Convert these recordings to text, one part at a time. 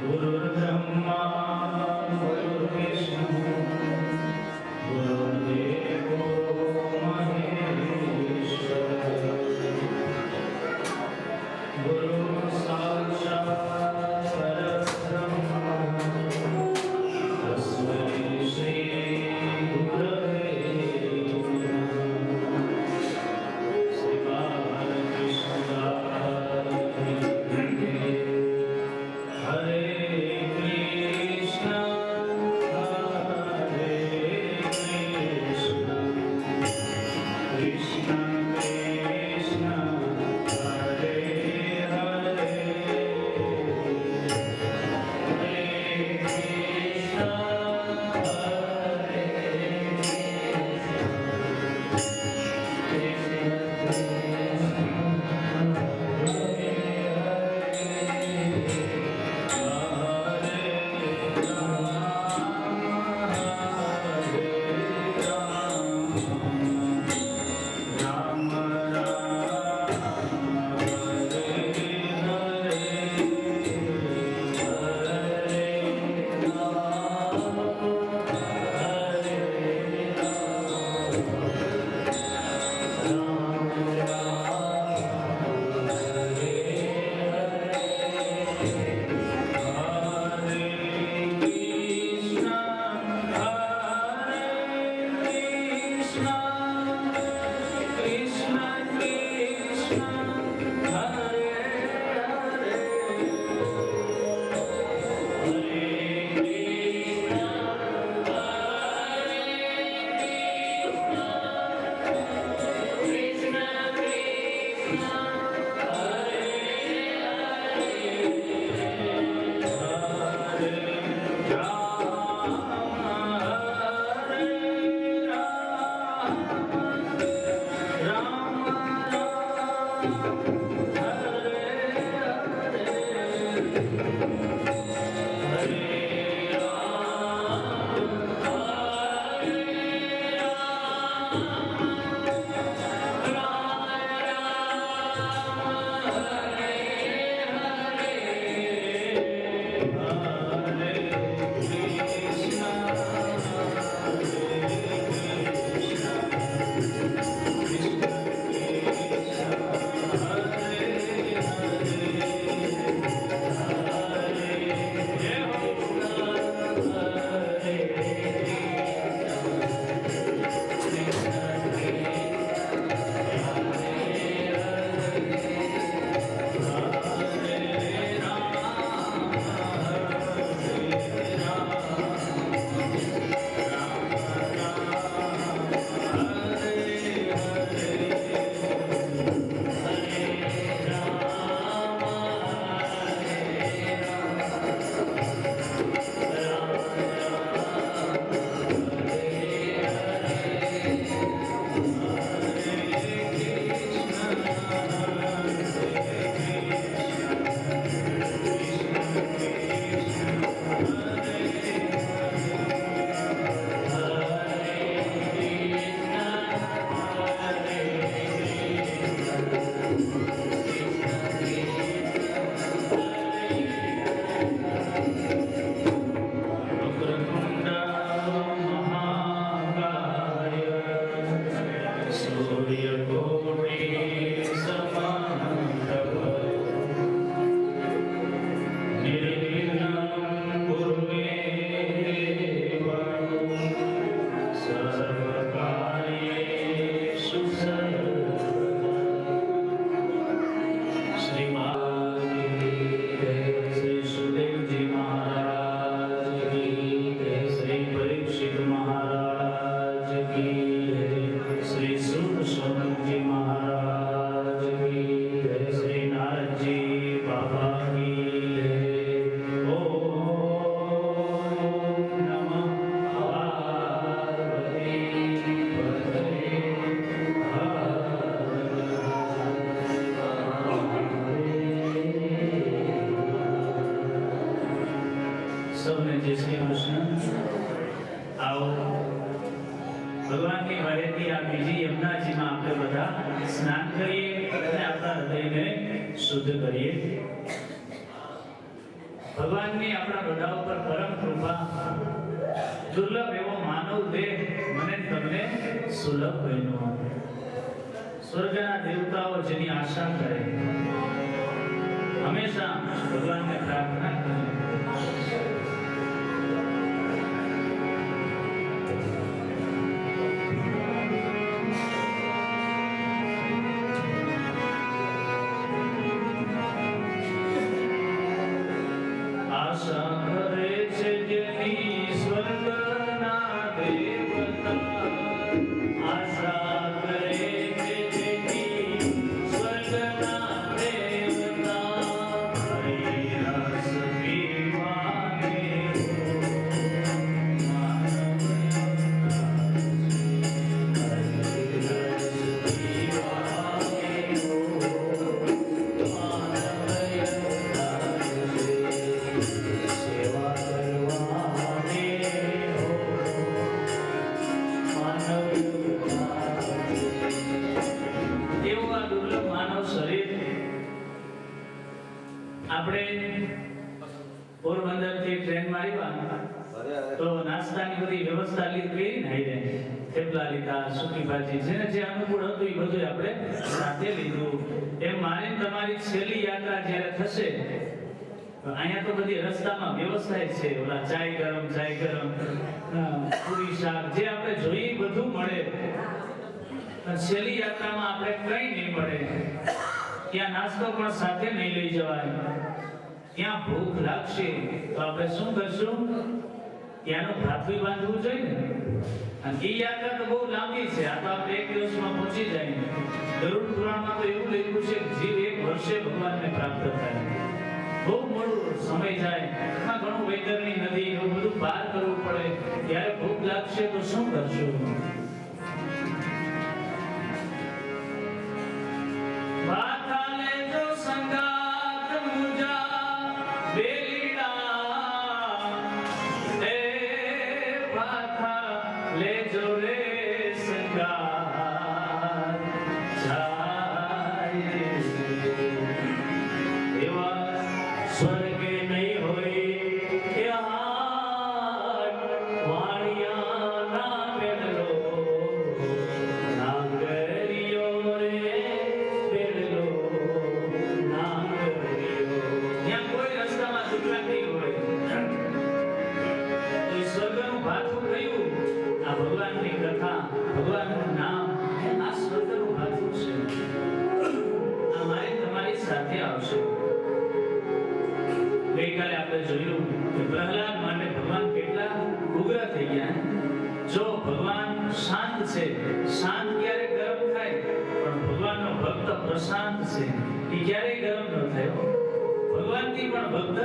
गुरुर्ब्रह्मा गुरुर्विष्णु યમુનાજીમાં આપણે બધા સ્નાન કરીએ અને આપણા હૃદયને શુદ્ધ કરીએ. ભગવાનની આપણા બધા ઉપર પરમ કૃપા, દુર્લભ એવો માનવ દેહ મને તમને સુલભ બન્યો. સ્વર્ગના દેવતાઓ જેની આશા કરે, હંમેશા ભગવાનને પ્રાર્થના કરે. આશા કરે છે જેની સ્વર્ગના દેવતા, આશા કરે છે જેની સ્વર્ગના દેવતા, હરિ રસ પીવાને પોરબંદર થી ટ્રેન માં આવ્યા તો નાસ્તાની બધી વ્યવસ્થા કરી ને, થેપલા લીધા, સૂકી ભાજી, જેને જે અનુકૂળ હતું એ બધું આપણે સાથે લીધું. એમ મારી તમારી છેલ્લી યાત્રા જ્યારે થશે, અહીંયા તો બધી રસ્તામાં વ્યવસ્થા છે, ઓલા ચાય ગરમ, પૂરી શાક, જે આપણે જોઈએ બધું મળે. છેલ્લી યાત્રામાં આપણે કઈ નહીં મળે, ત્યાં નાસ્તો પણ સાથે નહીં લઈ જવાય. ત્યાં ભૂખ લાગશે તો આપણે શું કરશું? ત્યાંનું ભાથું બાંધવું જોઈએ ને. અને એ યાત્રા તો બહુ લાંબી છે, આ તો આપણે એક દિવસમાં પહોંચી જાય. ગરુડ પુરાણમાં તો એવું લખ્યું છે કે જીવ એક વર્ષે ભગવાનને પ્રાપ્ત થાય. બહુ મોડું સમય જાય, એમાં ઘણું વૈતરણી નદી એવું બધું પાર કરવું પડે. ત્યારે ભૂખ લાગશે તો શું કરશું? ભગવાનની કથા, ભગવાનનું નામ, આ સ્વર્ગનું ભાથું છે. આ મારી તમારી સાથે આવશે. ગઈકાલે આપણે જોયું કે પ્રહલાદ માટે ભગવાન કેટલા ઉગ્ર થઈ ગયા. જો ભગવાન શાંત છે, શાંત ક્યારે ગરમ થાય, પણ ભગવાનનો ભક્ત પ્રશાંત છે, એ ક્યારેય ગરમ ન થયો. ભગવાનથી પણ ભક્ત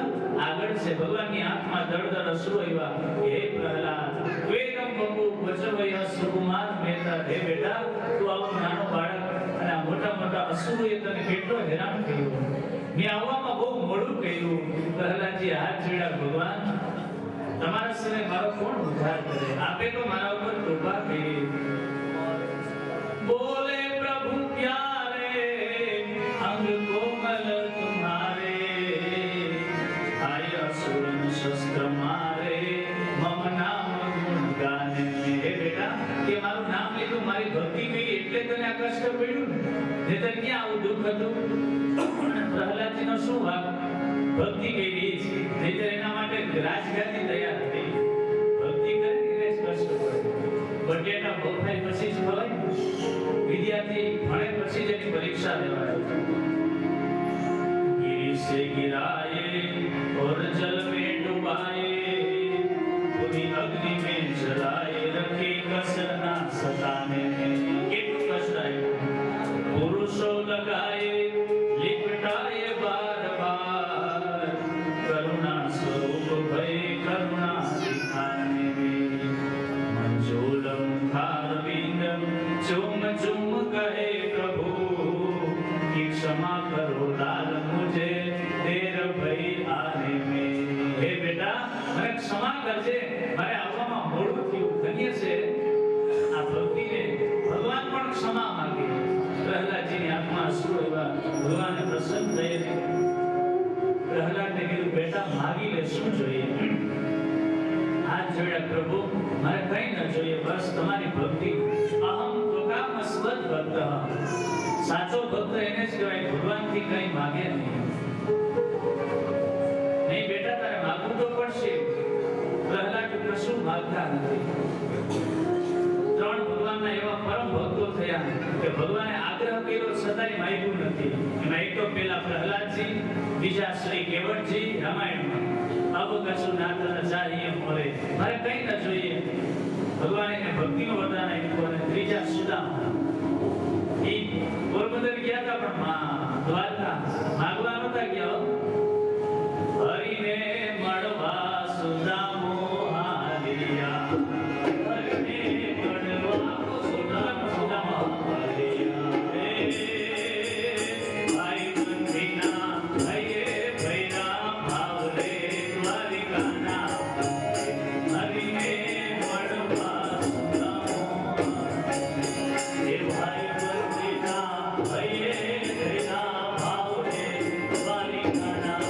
આગળ છે. ભગવાનની આંખમાં દળદળ અશ્રુ આવ્યા. હે પ્રહલાદ, વેદમ બહુ વચવય સુકુમાર મહેતા, હે બેટા, તું આવો નાનો બાળક અને આ મોટા મોટા અસુરોએ તને કેટલો હેરાન કર્યો. મેં આવવામાં બહુ મોડું કર્યું. પ્રહલાદજી હાથ જોડ્યા, ભગવાન તમારા સિવાય મારો કોણ ઉદ્ધાર કરે? આપે તો મારા ઉપર કૃપા કરી. બોલે પ્રભુ પ્યારે અંગ કોમલ તુમ્હારે, આય અસુરન શસ્ત્ર મારે, મમ નામ ગુણ ગાને. હે બેટા, કે મારું નામ લીધું, મારી ભક્તિ કરી એટલે તને આ કષ્ટ પડ્યું. નહીતર ક્યાં આવું દુઃખ હતું? પ્રહલાદજીનો શું ભાગ? ભક્તિ કરી છે, નહીતર એના માટે રાજગાદી તૈયાર હતી. ભક્તિ કરીને કષ્ટ પડે. બટેટા બફાઈ પછી જ ખવાય. વિદ્યાર્થી ભણે પછી જ એની પરીક્ષા લેવાય. गिरी से गिराए और जल में डुबाए, पूरी अग्नि में जलाए, रखे कसर ना सताने में. કેટલું કષ્ટ આવ્યું. પુરુષો લગાए लिपटाए बार बार, करुणा स्वरूप भय करुणा दिखाने में. मंजूलम खारविंदम चुम चुम कहे प्रभु, कि क्षमा करो लाल मुझे देर भई आने में. ભગવાન પ્રસન્ન થઈને પ્રહલાદને કીધું, બેટા માગી લે, શું જોઈએ? હાથ જોડ્યા, પ્રભુ મારે કઈ ન જોઈએ, બસ તમારી ભક્તિ. અહમ ત્વકામસ્મદ ભક્તઃ. સાચો ભક્ત એને જ કહેવાય, ભગવાનથી કઈ માગે નહીં. નહીં બેટા, તારે માગવું તો પડશે. પ્રહલાદ કશું માગતા નથી. ત્રણ ભગવાનના એવા પરમ ભક્તો થયા કે ભગવાને આગ્રહ કર્યો છતાંય માગ્યું નથી. એમાં એક તો પેલા પ્રહલાદજી, બીજા શ્રી કેવટજી રામાયણમાં, અબ કશું નાથ ન ચાહીએ મોરે, મારે કઈ ન જોઈએ. ભગવાને એને ભક્તિનું વરદાન આપ્યું. અને ત્રીજા સુદામા, એ પોરબંદર ગયા હતા પણ દ્વારકા માગવા નતા ગયા. હરિને મળવા સુદામો હાલિયા, હરિને મળવા સુદામો હાલિયા. ભાઈ બંધીના ભાઈએ ભૈરા ભાવરે દ્વારિકાના, હરિને મળવા સુદામો હે ભાઈ બંધીના ભાઈએ ભૈરા ભાવરે દ્વારિકાના,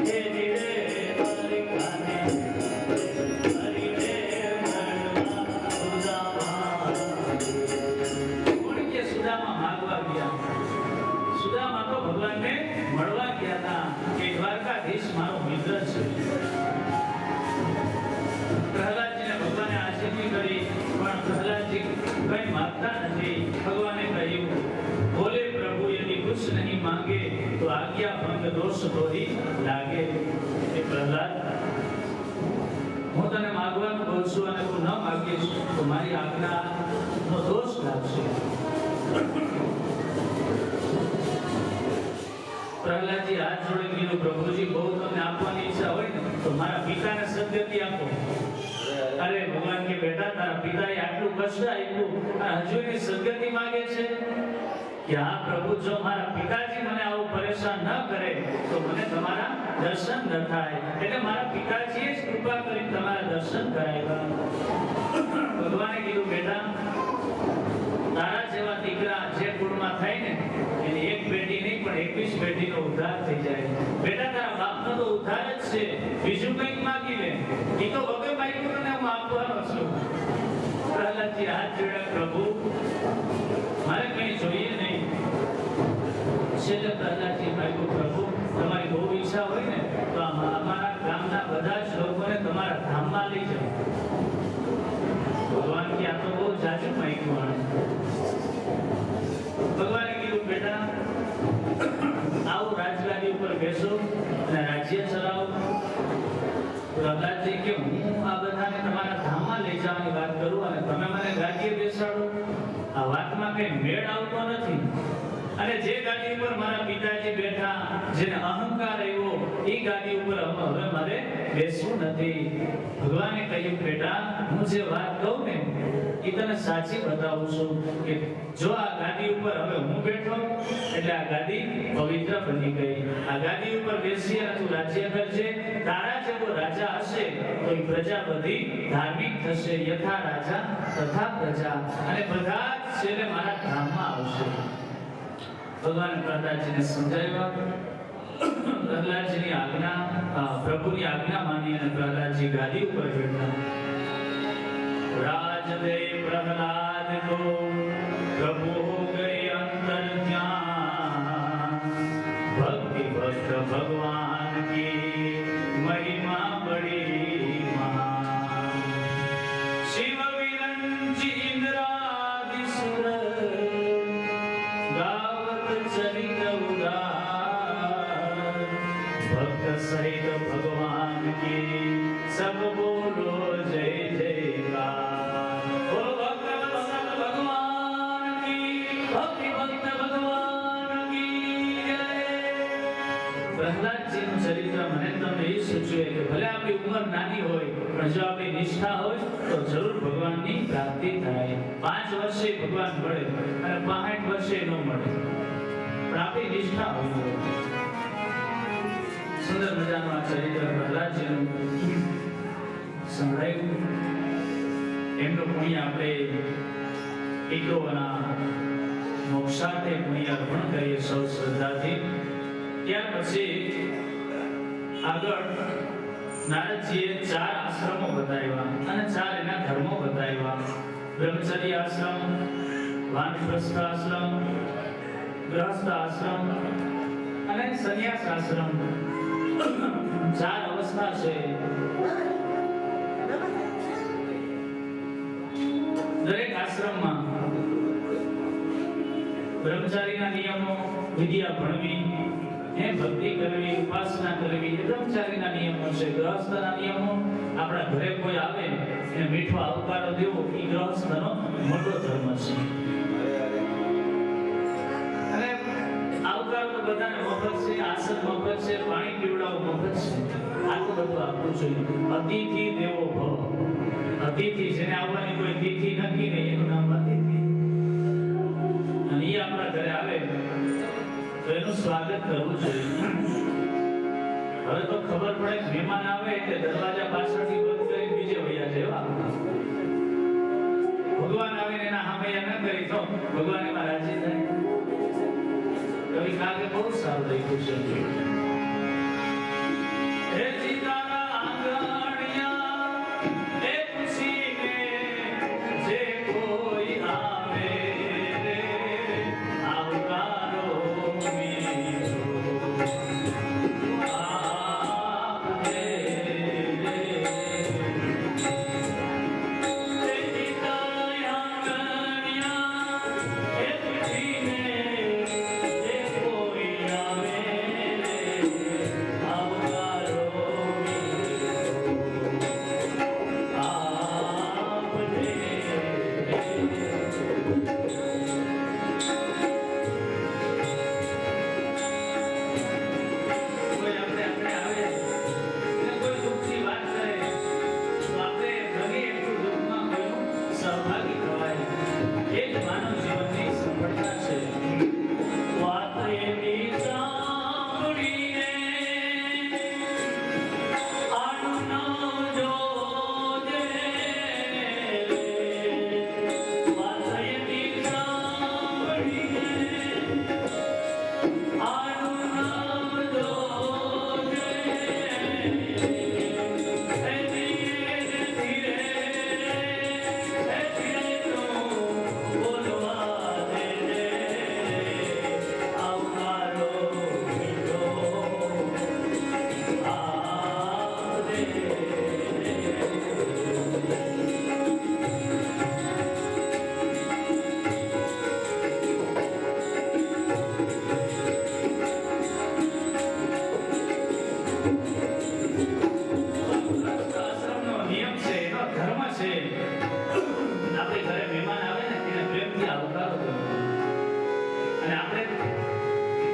હે ધીરે દ્વારિકાને હરિને મળવા સુદામા. કોણ કે સુદામા માગવા ગયા? સુદામા તો ભગવાનને મળવા ગયા હતા કે દ્વારકાધીશ મારો મિત્ર છે. પ્રહલાદજીને ભગવાને આશીર્વાદ કરી, પણ પ્રહલાદજી કઈ માંગતા નથી. ભગવાને કહ્યું, બોલે પ્રભુ યદિ કુછ નહીં માંગે તો આજ્ઞા ભંગ દોષ તોહી લાગે. એ પ્રહલાદ, હું તને માગવાનું કહું છું અને તું ન માગીશ તો મારી આજ્ઞાનો દોષ લાગશે. પ્રહલાદજી હાથ જોડીને કીધું, પ્રભુજી બહુ તમને આપવાની ઈચ્છા હોય ને તો મારા પિતાને સદગતિ આપો. અરે ભગવાન કે બેટા, તારા પિતાએ આટલું કષ્ટ આપ્યું અને હજુ એની સદગતિ માંગે છે કે હા પ્રભુ, જો મારા પિતાજી મને આવું પરેશાન ન કરે તો મને તમારા દર્શન ન થાય. એટલે મારા પિતાજીએ જ કૃપા કરી તમારા દર્શન કરાવ્યા. ભગવાને કીધું, બેટા તારા જેવા દીકરા જે કુળમાં થાય ને એની એક પેઢી નહીં પણ 21 પેઢીનો ઉદ્ધાર થઈ જાય. બેટા તારા બાપનો તો ઉદ્ધાર જ છે, બીજું કંઈક માગી લે. એ તો વગર માગ્યું ને હું આપવાનો છું. પ્રહલાદજી હાથ જોડ્યા, પ્રભુ મારે કંઈ જોઈએ નહીં. છેલ્લે પ્રહલાદજી માગ્યું, પ્રભુ તમારી બહુ ઈચ્છા હોય ને તો અમારા ગામના બધા જ લોકોને તમારા ધામમાં લઈ જાઓ. ભગવાન કે આ તો બહુ જાજુ માગ્યું. ભગવાને કીધું, બેટા આવો રાજગાદી ઉપર બેસો અને રાજ્ય ચલાવો. પ્રહલાદજી કે હું આ બધાને તમારા ધામમાં લઈ જવાની વાત કરું અને તમે મને ગાદીએ બેસાડો, આ વાતમાં કઈ મેળ આવતો નથી. અને જે ગાદી ઉપર મારા પિતાજી બેઠા, જેને અહંકાર આવ્યો, એ ગાદી ઉપર હવે મારે બેસવું નથી. ભગવાને કહ્યું, બેટા હું જે વાત કહું ને એ તને સાચી બતાવું છું કે જો આ ગાદી ઉપર હવે હું બેઠો એટલે આ ગાદી પવિત્ર બની ગઈ. આ ગાદી ઉપર બેસી અને તું રાજ્ય કરજે. તારા જેવો રાજા હશે તો એ પ્રજા બધી ધાર્મિક થશે. યથા રાજા તથા પ્રજા. અને બધા જ છેલ્લે મારા ધામમાં આવશે. ભગવાન પ્રહલાદજીને સમજાવ્યા. પ્રહલાદજીની આજ્ઞા, પ્રભુની આજ્ઞા માની અને પ્રહલાદજી ગાદી ઉપર બેઠા. રાજદે પ્રહલાદ કો પ્રભુ હો ગયે અંતર્ધ્યાન. ભક્તિ ભક્ત ભગવાન કી મહિમા બડી મહાન. શિવ વિરંચી ઇન્દ્રાદિ સુર ચરિત ઉદાર. ભક્ત સહિત ભગવાન કી સબ બોલો જય જયકાર. બોલો ભક્ત ભગવાન કી, ભક્તિ ભક્ત ભગવાન કી જય. પ્રહલાદજીનું ચરિત્ર મને તમને એ સૂચવે કે ભલે આપણી ઉંમર નાની હોય પણ જો આપણી નિષ્ઠા હોય તો જરૂર ભગવાનની પ્રાપ્તિ થાય. 5 વર્ષે ભગવાન મળે અને 65 વર્ષે ન મળે, પણ આપણી નિષ્ઠા હોય. સુંદર મજાનું આ ચરિત્ર પ્રહલાદજીનું સંભળાયું. એમનું પુણ્ય આપણે ઈટોના મોક્ષાર્થે પુણ્ય અર્પણ કરીએ સૌ શ્રદ્ધાથી. ત્યાર પછી આગળ નારદજીએ 4 આશ્રમો બતાવ્યા અને 4 એના ધર્મો બતાવ્યા. બ્રહ્મચર્ય આશ્રમ, વાનપ્રસ્થ આશ્રમ, ગૃહસ્થ આશ્રમ અને સંન્યાસ આશ્રમ. 4 અવસ્થા છે. દરેક આશ્રમમાં બ્રહ્મચારીના નિયમો, વિદ્યા ભણવી, ભક્તિ કરવી, ઉપાસના કરવી, એ બ્રહ્મચારીના નિયમો છે. ગૃહસ્થના નિયમો, આપણા ઘરે કોઈ આવે એને મીઠો આવકારો દેવો, એ ગૃહસ્થનો મોટો ધર્મ છે. અને આવકાર તો બધાને મફત છે, આસન મફત છે, પાણી પીવડાવવું મફત છે. આ તો બધું આપવું જોઈએ. અતિથિ દેવો ભવ. અતિથિ જેને આવવાની કોઈ તિથિ નક્કી નહીં, એનું નામ અતિથિ. અને એ આપણા ઘરે આવે તો એનું સ્વાગત કરવું જોઈએ. હવે તો ખબર પડે કે મહેમાન આવે એટલે દરવાજા પાછળથી બંધ કરી બીજે વયા જાય. ભગવાન આવે ને એના હામૈયા ન કરી તો ભગવાન એમાં રાજી થાય. કવિ કાગે બહુ સારું લખ્યું છે. હે જીતાના આંગણિયા એ ખુશીને જે કોઈ આવે રે આવકારો મીઠો આપે રે. હે જીતાના આંગણિયા એ ખુશીને જે કોઈ આવે રે આવકારો સહભાગી થવાય. એ જ માનવ જીવનની સફળતા છે. વાત એની સાંભળીને આનું નામ જોજે. વાત એની સાંભળીને આનું નામ જોજે.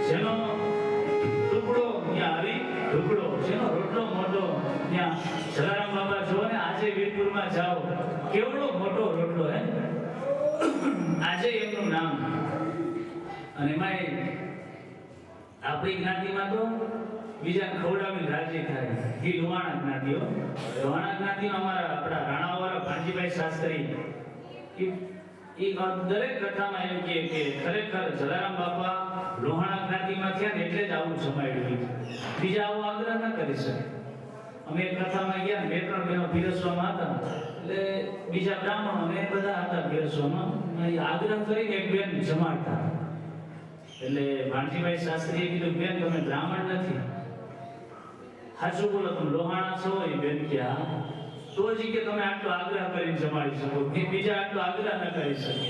જેનો ટુકડો ત્યાં આવી ટુકડો, જેનો રોટલો મોટો ત્યાં જલારામ બાબા જો ને આજે વીરપુરમાં જાઓ કેવડો મોટો રોટલો હે, આજે એમનું નામ. અને એમાંય આપણી જ્ઞાતિમાં તો બીજા ખવડાવીને રાજી થાય. એ લોહાણા જ્ઞાતિઓ. લોહાણા જ્ઞાતિનો અમારા આપણા રાણાવાળા ભાંજીભાઈ શાસ્ત્રી એ દરેક કથામાં એમ કહે કે ખરેખર જલારામ બાપા લોહાણા જ્ઞાતિમાં થયા ને એટલે જ આવું જમાડ્યું. બીજા આવો આગ્રહ ન કરી શકે. અમે એક કથામાં ગયા 2-3 બહેનો પીરસવામાં હતા, એટલે બીજા બ્રાહ્મણો ને બધા હતા પીરસવામાં, આગ્રહ કરીને એક બેન જમાડતા. એટલે ભાણજીભાઈ શાસ્ત્રીએ કીધું, બેન તમે બ્રાહ્મણ નથી, સાચું બોલો તમે લોહાણા છો? એ બેન કે હા. તો જ કે તમે આટલો આગ્રહ કરીને જમાડી શકો, બીજા આટલો આગ્રહ ન કરી શકે.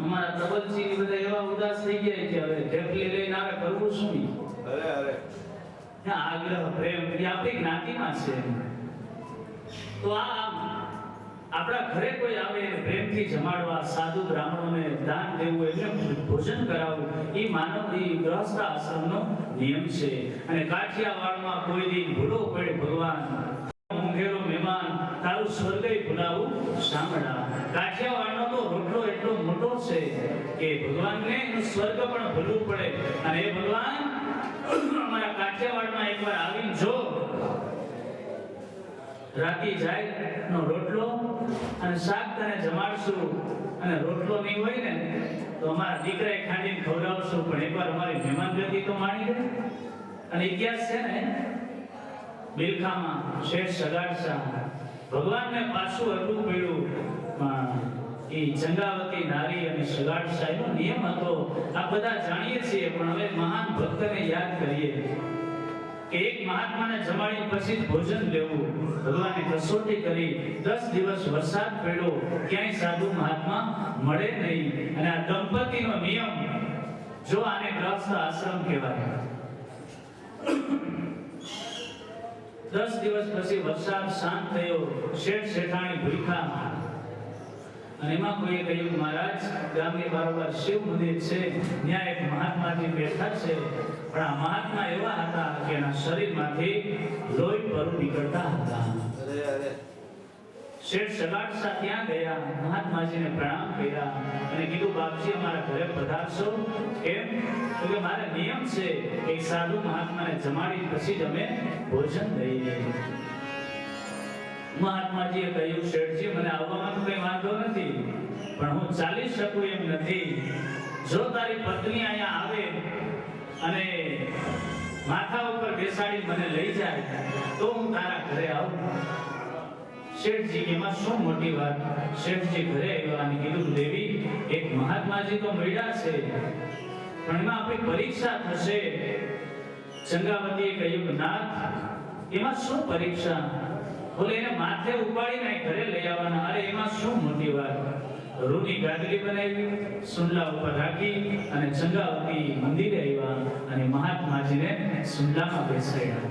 અમારા તબલજી બધા એવા ઉદાસ થઈ ગયા કે હવે ઢેફલી લઈને આવે કરવું શું? અરે આગ્રહ પ્રેમ એ આપણી જ્ઞાતિમાં છે. તો આ આપણા ઘરે કોઈ આવે એને પ્રેમથી જમાડવા, સાધુ બ્રાહ્મણોને દાન દેવું, એમને ભોજન કરાવવું, એ માનવ ગૃહસ્થ આશ્રમનો નિયમ છે. અને કાઠિયાવાડમાં કોઈ દી ભૂલો પડે ભગવાન ઊંઘેલો મહેમાન તારું સ્વર્ગય ભૂલાવું સાંભળા. કાઠિયાવાડનો તો રોટલો એટલો મોટો છે કે ભગવાનને એનું સ્વર્ગ પણ ભૂલવું પડે. અને એ ભગવાન અમારા કાઠિયાવાડમાં એકવાર આવીને જો રાતી જાય નો રોટલો અને શાક તને જમાડશું, અને રોટલો નહીં હોય ને તો અમારા દીકરાએ ખાંડીને ખવડાવશું, પણ એકવાર અમારી મહેમાનગતિ તો માણી લે. અને ઇતિહાસ છે ને બિલખામાં શેઠ સગાડશા ભગવાનને પાછું અડવું પડ્યું. એ ચંગાવતી નારી અને સગાડશા એનો નિયમ હતો. આ બધા જાણીએ છીએ, પણ હવે મહાન ભક્તને યાદ કરીએ કે એક મહાત્માને જમાડી પછી જ ભોજન લેવું. ભગવાને કસોટી કરી, 10 દિવસ વરસાદ પડ્યો, ક્યાંય સાધુ મહાત્મા મળે નહીં. અને આ દંપતીનો નિયમ, જો આને ગ્રસ્થ આશ્રમ કહેવાય. 10 દિવસ પછી વરસાદ શાંત થયો, શેઠ શેઠાણી ભૂખ્યા. અને એમાં કોઈએ કહ્યું, મહારાજ ગામની બારોબાર શિવ મંદિર છે, ત્યાં એક મહાત્માજી બેઠા છે, પણ આ મહાત્મા એવા હતા કે એના શરીરમાંથી લોહી પરું નીકળતા હતા. શેઠ સગાડશા ત્યાં ગયા, મહાત્માજીને પ્રણામ કર્યા અને કીધું, બાપજી અમારા ઘરે પધારશો. કેમ? તો કે મારે નિયમ છે કે સાધુ મહાત્માને જમાડી પછી જ અમે ભોજન દઈએ. મહાત્માજીએ કહ્યું, શેઠજી મને આવવામાં તો કઈ વાંધો નથી, પણ હું ચાલી શકું એમ નથી. જો તારી પત્ની અહીંયા આવે અને માથા ઉપર બેસાડી મને લઈ જાય તો હું તારા ઘરે આવું. શેઠજી એમાં શું મોટી વાત. શેઠજી ઘરે આવ્યા અને કીધું, દેવી એક મહાત્માજી તો મળ્યા છે, પણ એમાં આપણી પરીક્ષા થશે. ચંગાવતીએ કહ્યું, નાથ એમાં શું પરીક્ષા? બોલે એને માથે ઉપાડીને ઘરે લઈ આવવાના. અરે એમાં શું મોટી વાત. રૂની ગાદલી બનાવી, સુંડલા ઉપર રાખી અને ચંગાવતી મંદિરે આવ્યા અને મહાત્માજીને સુંડલામાં બેસાડ્યા.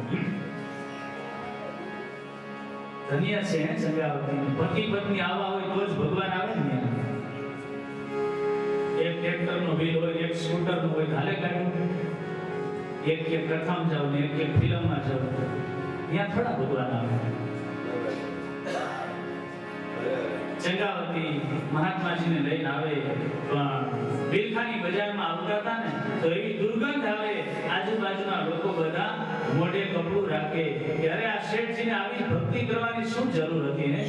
ધન્ય છે ચંગાવતી. પતિ પત્ની આવા હોય તો જ ભગવાન આવે ને. એક ટ્રેક્ટરનો વ્હીલ હોય, એક સ્કૂટરનો હોય, હાલે ગાડી. એક કથામાં જાવ ને એક ફિલ્મમાં જાવ, ત્યાં થોડા ભગવાન આવે. ચંગાવતી મહાત્માજીને લઈને આવે, પણ બિલખાની બજારમાં આવતા હતા ને તો એવી દુર્ગંધ આવે, આજુબાજુના લોકો બધા મોઢે કપડું રાખે કે અરે આ શેઠજીને આવી ભક્તિ કરવાની શું જરૂર હતી ને.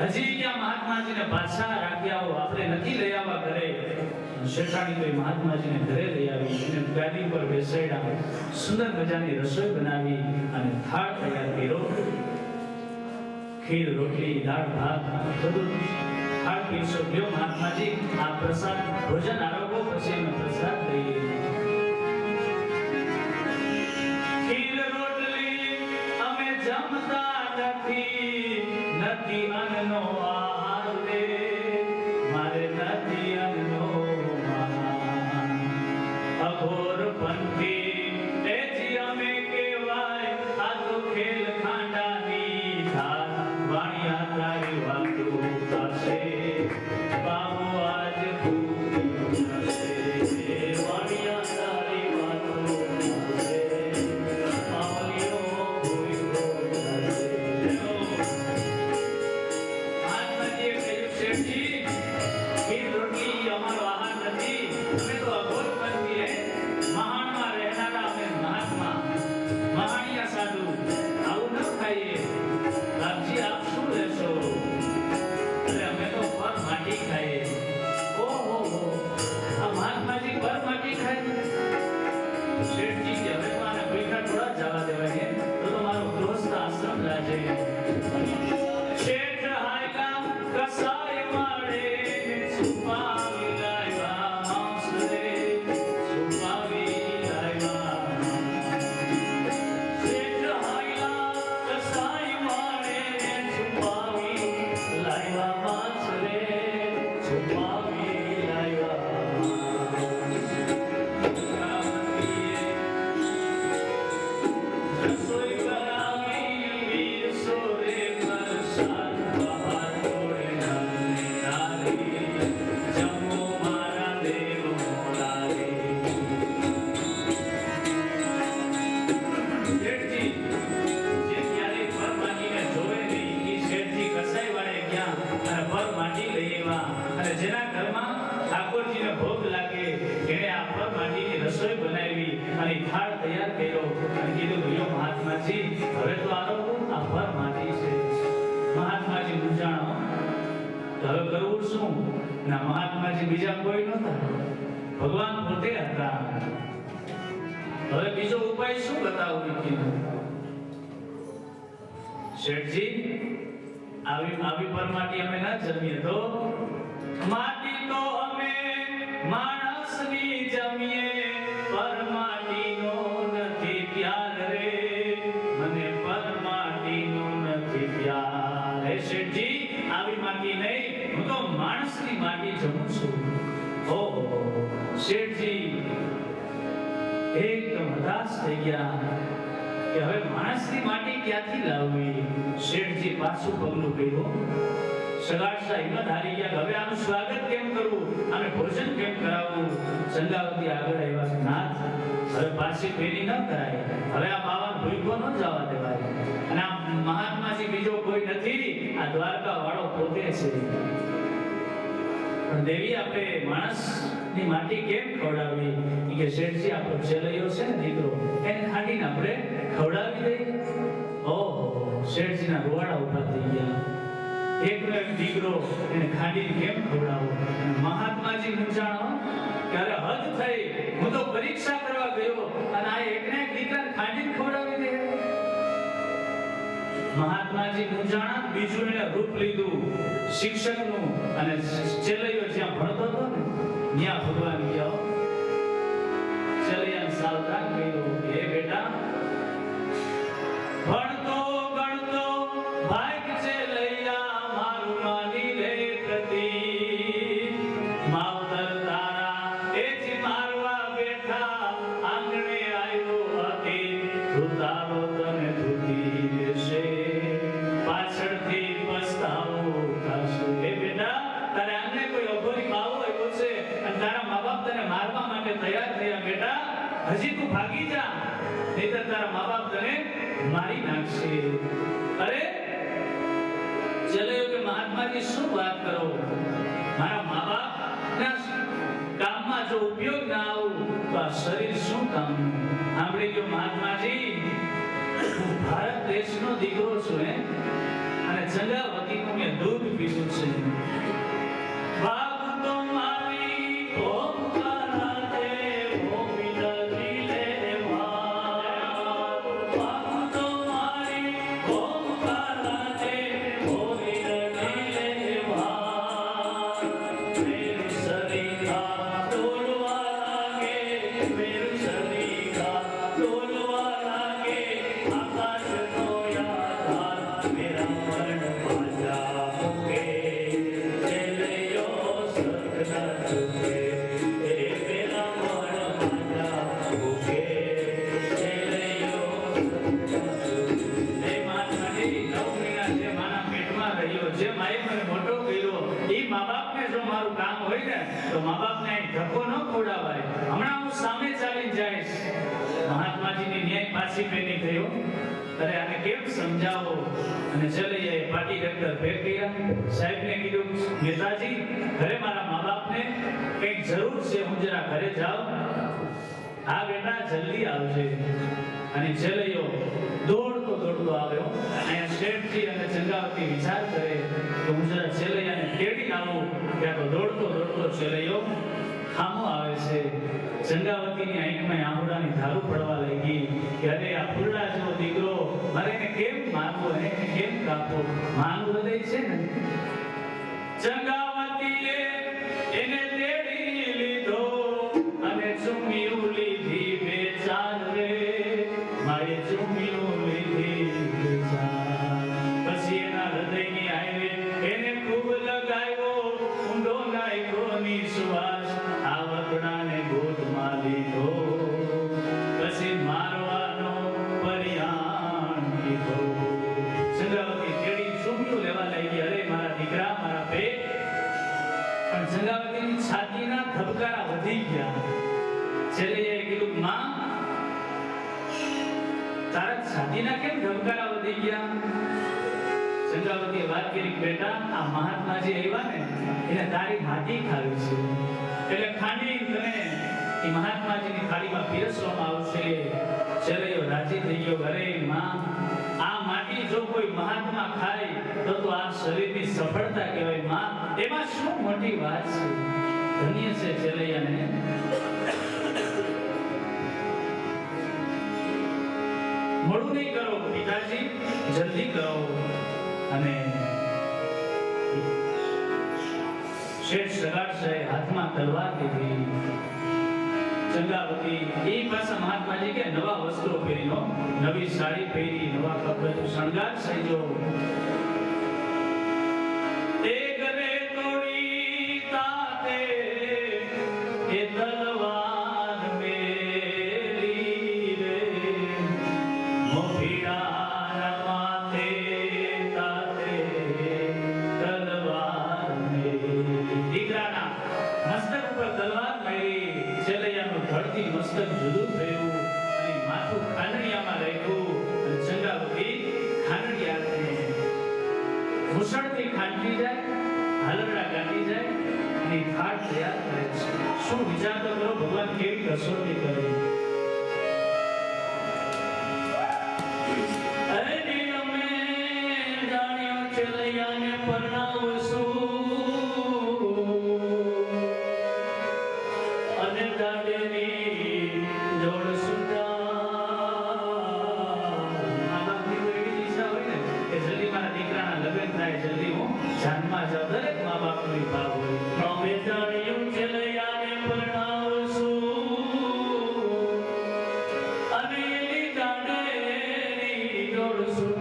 હજી ક્યાં મહાત્માજીને પાછા રાખ્યા હો, આપણે નથી લઈ આવવા ઘરે. શેઠાણી તો મહાત્માજીને ઘરે લઈ આવી અને ગાદી પર બેસાડ્યા, સુંદર મજાની રસોઈ બનાવી અને થાળ તૈયાર કર્યો. ખીર, રોટલી, દાળ, ભાત બધું થાળ પીરસો. લ્યો મહાત્માજી આ પ્રસાદ, ભોજન આરોગો, પછી અમે પ્રસાદ લઈએ. ખીર રોટલી અમે જમતા નથી અન્નનો આહાર રે, મારે નથી અન્નનો આહાર. અઘોર પંથી એજી અમે કહેવાય, આ તો ખેલ ખાંડાની ધાર. વાણિયા તારી વાતો થશે, બાબુ આજ ભૂખ્યું થશે. વાણિયા તારી વાતો થશે, બાવલીઓ ભૂખ્યો થશે. મહાત્માજીએ કહ્યું, શેઠજી ખીર રોટલી અમારો આહાર નથી, અમે તો અઘોર પંથી મહાણમાં રહેનારા અમે મહાત્મા મહાણિયા સાધુ આવું ન ખાઈએ. બાપજી આપ શું લેશો? અરે અમે તો પર માટી ખાઈએ. ઓહો હો, આ મહાત્માજી પર માટી ખાય? શેઠજી કે હવે તો આને ભૂખ્યા થોડા જવા દેવાય, તો મારો ગૃહસ્થ આશ્રમ લાજે. શેઠ હાયલા કસાય માળે, છુપાવી લાવ્યા માંસ રે, છુપાવી લાવ્યા. શેઠ હાયલા કસાય માળે, છુપાવી લાવ્યા માંસ રે, છુપાવી લાવ્યા. રસોઈ કરાવી વીર સોરે પ્રસાદ, બહાર છોડે નાની નારી, જમો મારા દેવ મોરારી. શેઠજી જે ક્યારેય પર માટીને જોવે નહીં, એ શેઠજી કસાઈ વાળે ગયા અને પર માટી લઈ આવ્યા. અને જેના ઘરમાં ઠાકોરજીને ભોગ લાગે એણે આ પર માટીની રસોઈ બનાવી અને થાળ તૈયાર કર્યો અને કીધું, ભઈઓ મહાત્માજી હવે તો આવો, આ તો હવે કરવું શું? ના મહાત્માજી બીજા કોઈ નહોતા, ભગવાન પોતે હતા. હવે બીજો ઉપાય શું બતાવું કીધું? શેઠજી આવી પરમાટી અમે ના જમીએ તો માટી તો અમે માણસની જમીએ, પરમાટીનો નથી પ્યાર રે, મને પરમાટીનો નથી પ્યાર. હે શેઠજી આવી માટી નહીં, હું તો માણસની માટી જમું છું. ઓહો શેઠજી એકદમ હતાશ થઈ ગયા કે હવે માણસની માટી ક્યાંથી લાવવી. શેઠજી પાછું પગલું ભર્યું. સગાડસા હિંમત હારી ગયા. હવે આનું સ્વાગત કેમ કરવું, આને ભોજન કેમ કરાવવું? સંગાવતી આગળ આવ્યા. નાથ હવે પાછી ફેરી ન કરાય, હવે આ બાવા ભૂખો ન જવા દેવાય. અને આ મહાત્માજી બીજો કોઈ નથી, આ દ્વારકા વાળો પોતે છે. પણ દેવી આપણે માણસની માટી કેમ ખવડાવવી? કે શેઠજી આપણો ચેલૈયો છે ને દીકરો, એને ખાંડીને આપણે ખવડાવી દઈએ. ઓહો શેઠજીના રૂવાડા ઉભા થઈ ગયા. એકનો એક દીકરો એને ખાંડીને કેમ ખવડાવો? મહાત્માજી મૂંઝાણો કે અરે હદ થઈ, હું તો પરીક્ષા કરવા ગયો અને આ એકને એક દીકરાને ખાંડીને ખવડાવી દે. મહાત્માજી મૂંઝાણા. બીજું એને રૂપ લીધું શિક્ષકનું, અને ચેલૈયો જ્યાં ભણતો હતો ને ત્યાં ભગવાન ગયા. ચેલૈયાને સાવધાન કર્યો કે હે બેટા, ભણતો ગણતો ભાગ ચેલૈયા મારું માની લે પ્રતિ, માવતર તારા એ જ મારવા બેઠા, આંગણે આવ્યો હતી ધૂતારો તને ધૂતી દેશે, પાછળથી પસ્તાવો થશે. હે બેટા, તારે આંગણે કોઈ અઘોરી બાવો આવ્યો છે અને તારા મા બાપ તને મારવા માટે તૈયાર થયા. બેટા હજી તું ભાગી જા, નહીંતર તારા મા બાપ તને મારી નાખશે. અરે ચલો કે મહાત્માજી શું વાત કરો, મારા મા બાપ ના કામમાં જો ઉપયોગ ના આવું તો આ શરીર શું કામ? સાંભળી લો મહાત્માજી, હું ભારત દેશનો દીકરો છું અને જંગાવતીનું મેં દૂધ પીધું છે. ભાગ તો મારી ઓમકારા દે તો મા બાપને ધક્કો ન ખવડાવાય. હમણાં હું સામે ચાલી જઈશ. મહાત્માજીની ન્યાય પાછી ફેરી થયો. અરે આને કેમ સમજાવો? અને ચલૈયાએ પાટી ડોક્ટર ભેટ કર્યા. સાહેબને કીધું નેતાજી ઘરે મારા મા બાપને કંઈક જરૂર છે, હું જરા ઘરે જાઉં. હા બેટા જલ્દી આવજે. અને ચલૈયો દોડતો આવ્યો. અહીંયા શેઠજી અને ચંગાવતી વિચાર કરે તો હું જરા ચલૈયાને તેડી આવું. ત્યાં તો દોડતો ચલૈયો ખામો આવે છે. ચંગાવતીની આંખમાં આંબોડાની ધારું પડવા લાગી કે અરે આ ફૂલડા જેવો દીકરો, મારે એને કેમ મારવો, એને કેમ કાપવો? માનું હૃદય છે ને. ચંગાવતીએ એને તેડી લીધો અને ચૂમ્યું લીધી બેચાર રે, મારે ચૂમ્યું લીધી બેચાર. પછી એના હૃદયની આઈને એને ખૂબ લગાવ્યો, ઊંડો નાખ્યો નિશ્વાસ, આવકડાને ગોદમાં લીધો, પછી મારવાનો પરિયાણ લીધો. ચંદ્રાવતી તેડી ચૂમ્યું લેવા લાગી. અરે મારા દીકરા, મારા પેટ. પણ ચંદ્રાવતીની છાતીના ધબકારા વધી ગયા. છેલ્લે એ કીધું માં, તારા છાતીના કેમ ધબકારા વધી ગયા? ચંદ્રાવતીએ વાત કરી બેટા, આ મહાત્માજી આવ્યા ને એને તારી માટી ખાવી છે, એટલે ખાંડી તને એ મહાત્માજીની થાળીમાં પીરસવામાં આવશે. ચલૈયો રાજી થઈ ગયો. અરે માં, આ માટી જો કોઈ મહાત્મા ખાય તો આ શરીરની સફળતા કહેવાય માં. એમાં શું મોટી વાત છે. ધન્ય છે ચેલૈયાને. મોડું નહીં કરો પિતાજી, જલ્દી કરો. અને શેઠ સગાડશે હાથમાં તલવાર લીધી. ચંગાવતી એ પાછા મહાત્માજી કે નવા વસ્ત્રો પહેરીનો, નવી સાડી પહેરી, નવા કપડાં શણગાર સજો. તે ઘરે તોડી તાતે એ તલવાર મેરી રે મોભીડા માથે તાતે તલવાર મેરી. દીકરાના મસ્તક ઉપર તલવાર મેરી. ચેલૈયાનું ધડથી મસ્તક જુદું થયું અને માથું ખાંડણિયામાં રાખ્યું. અને ચંગાવતી ખાંડણિયાને મુસળથી ખાંડી જાય, હાલરડા કાઢી જાય અને થાળ તૈયાર કરે છે. શું વિચાર તો કરો ભગવાન કેવી કસોટી કરે. ચેલૈયાને પરણાવશું અને દાડેની જોડ જલ્દી હું જાનમાં જાઉં. દરેક મા બાપનો ભાવ હોય. અમે જાણ્યું ચેલૈયાને પરણાવશું અને એની દાડેની જોડશું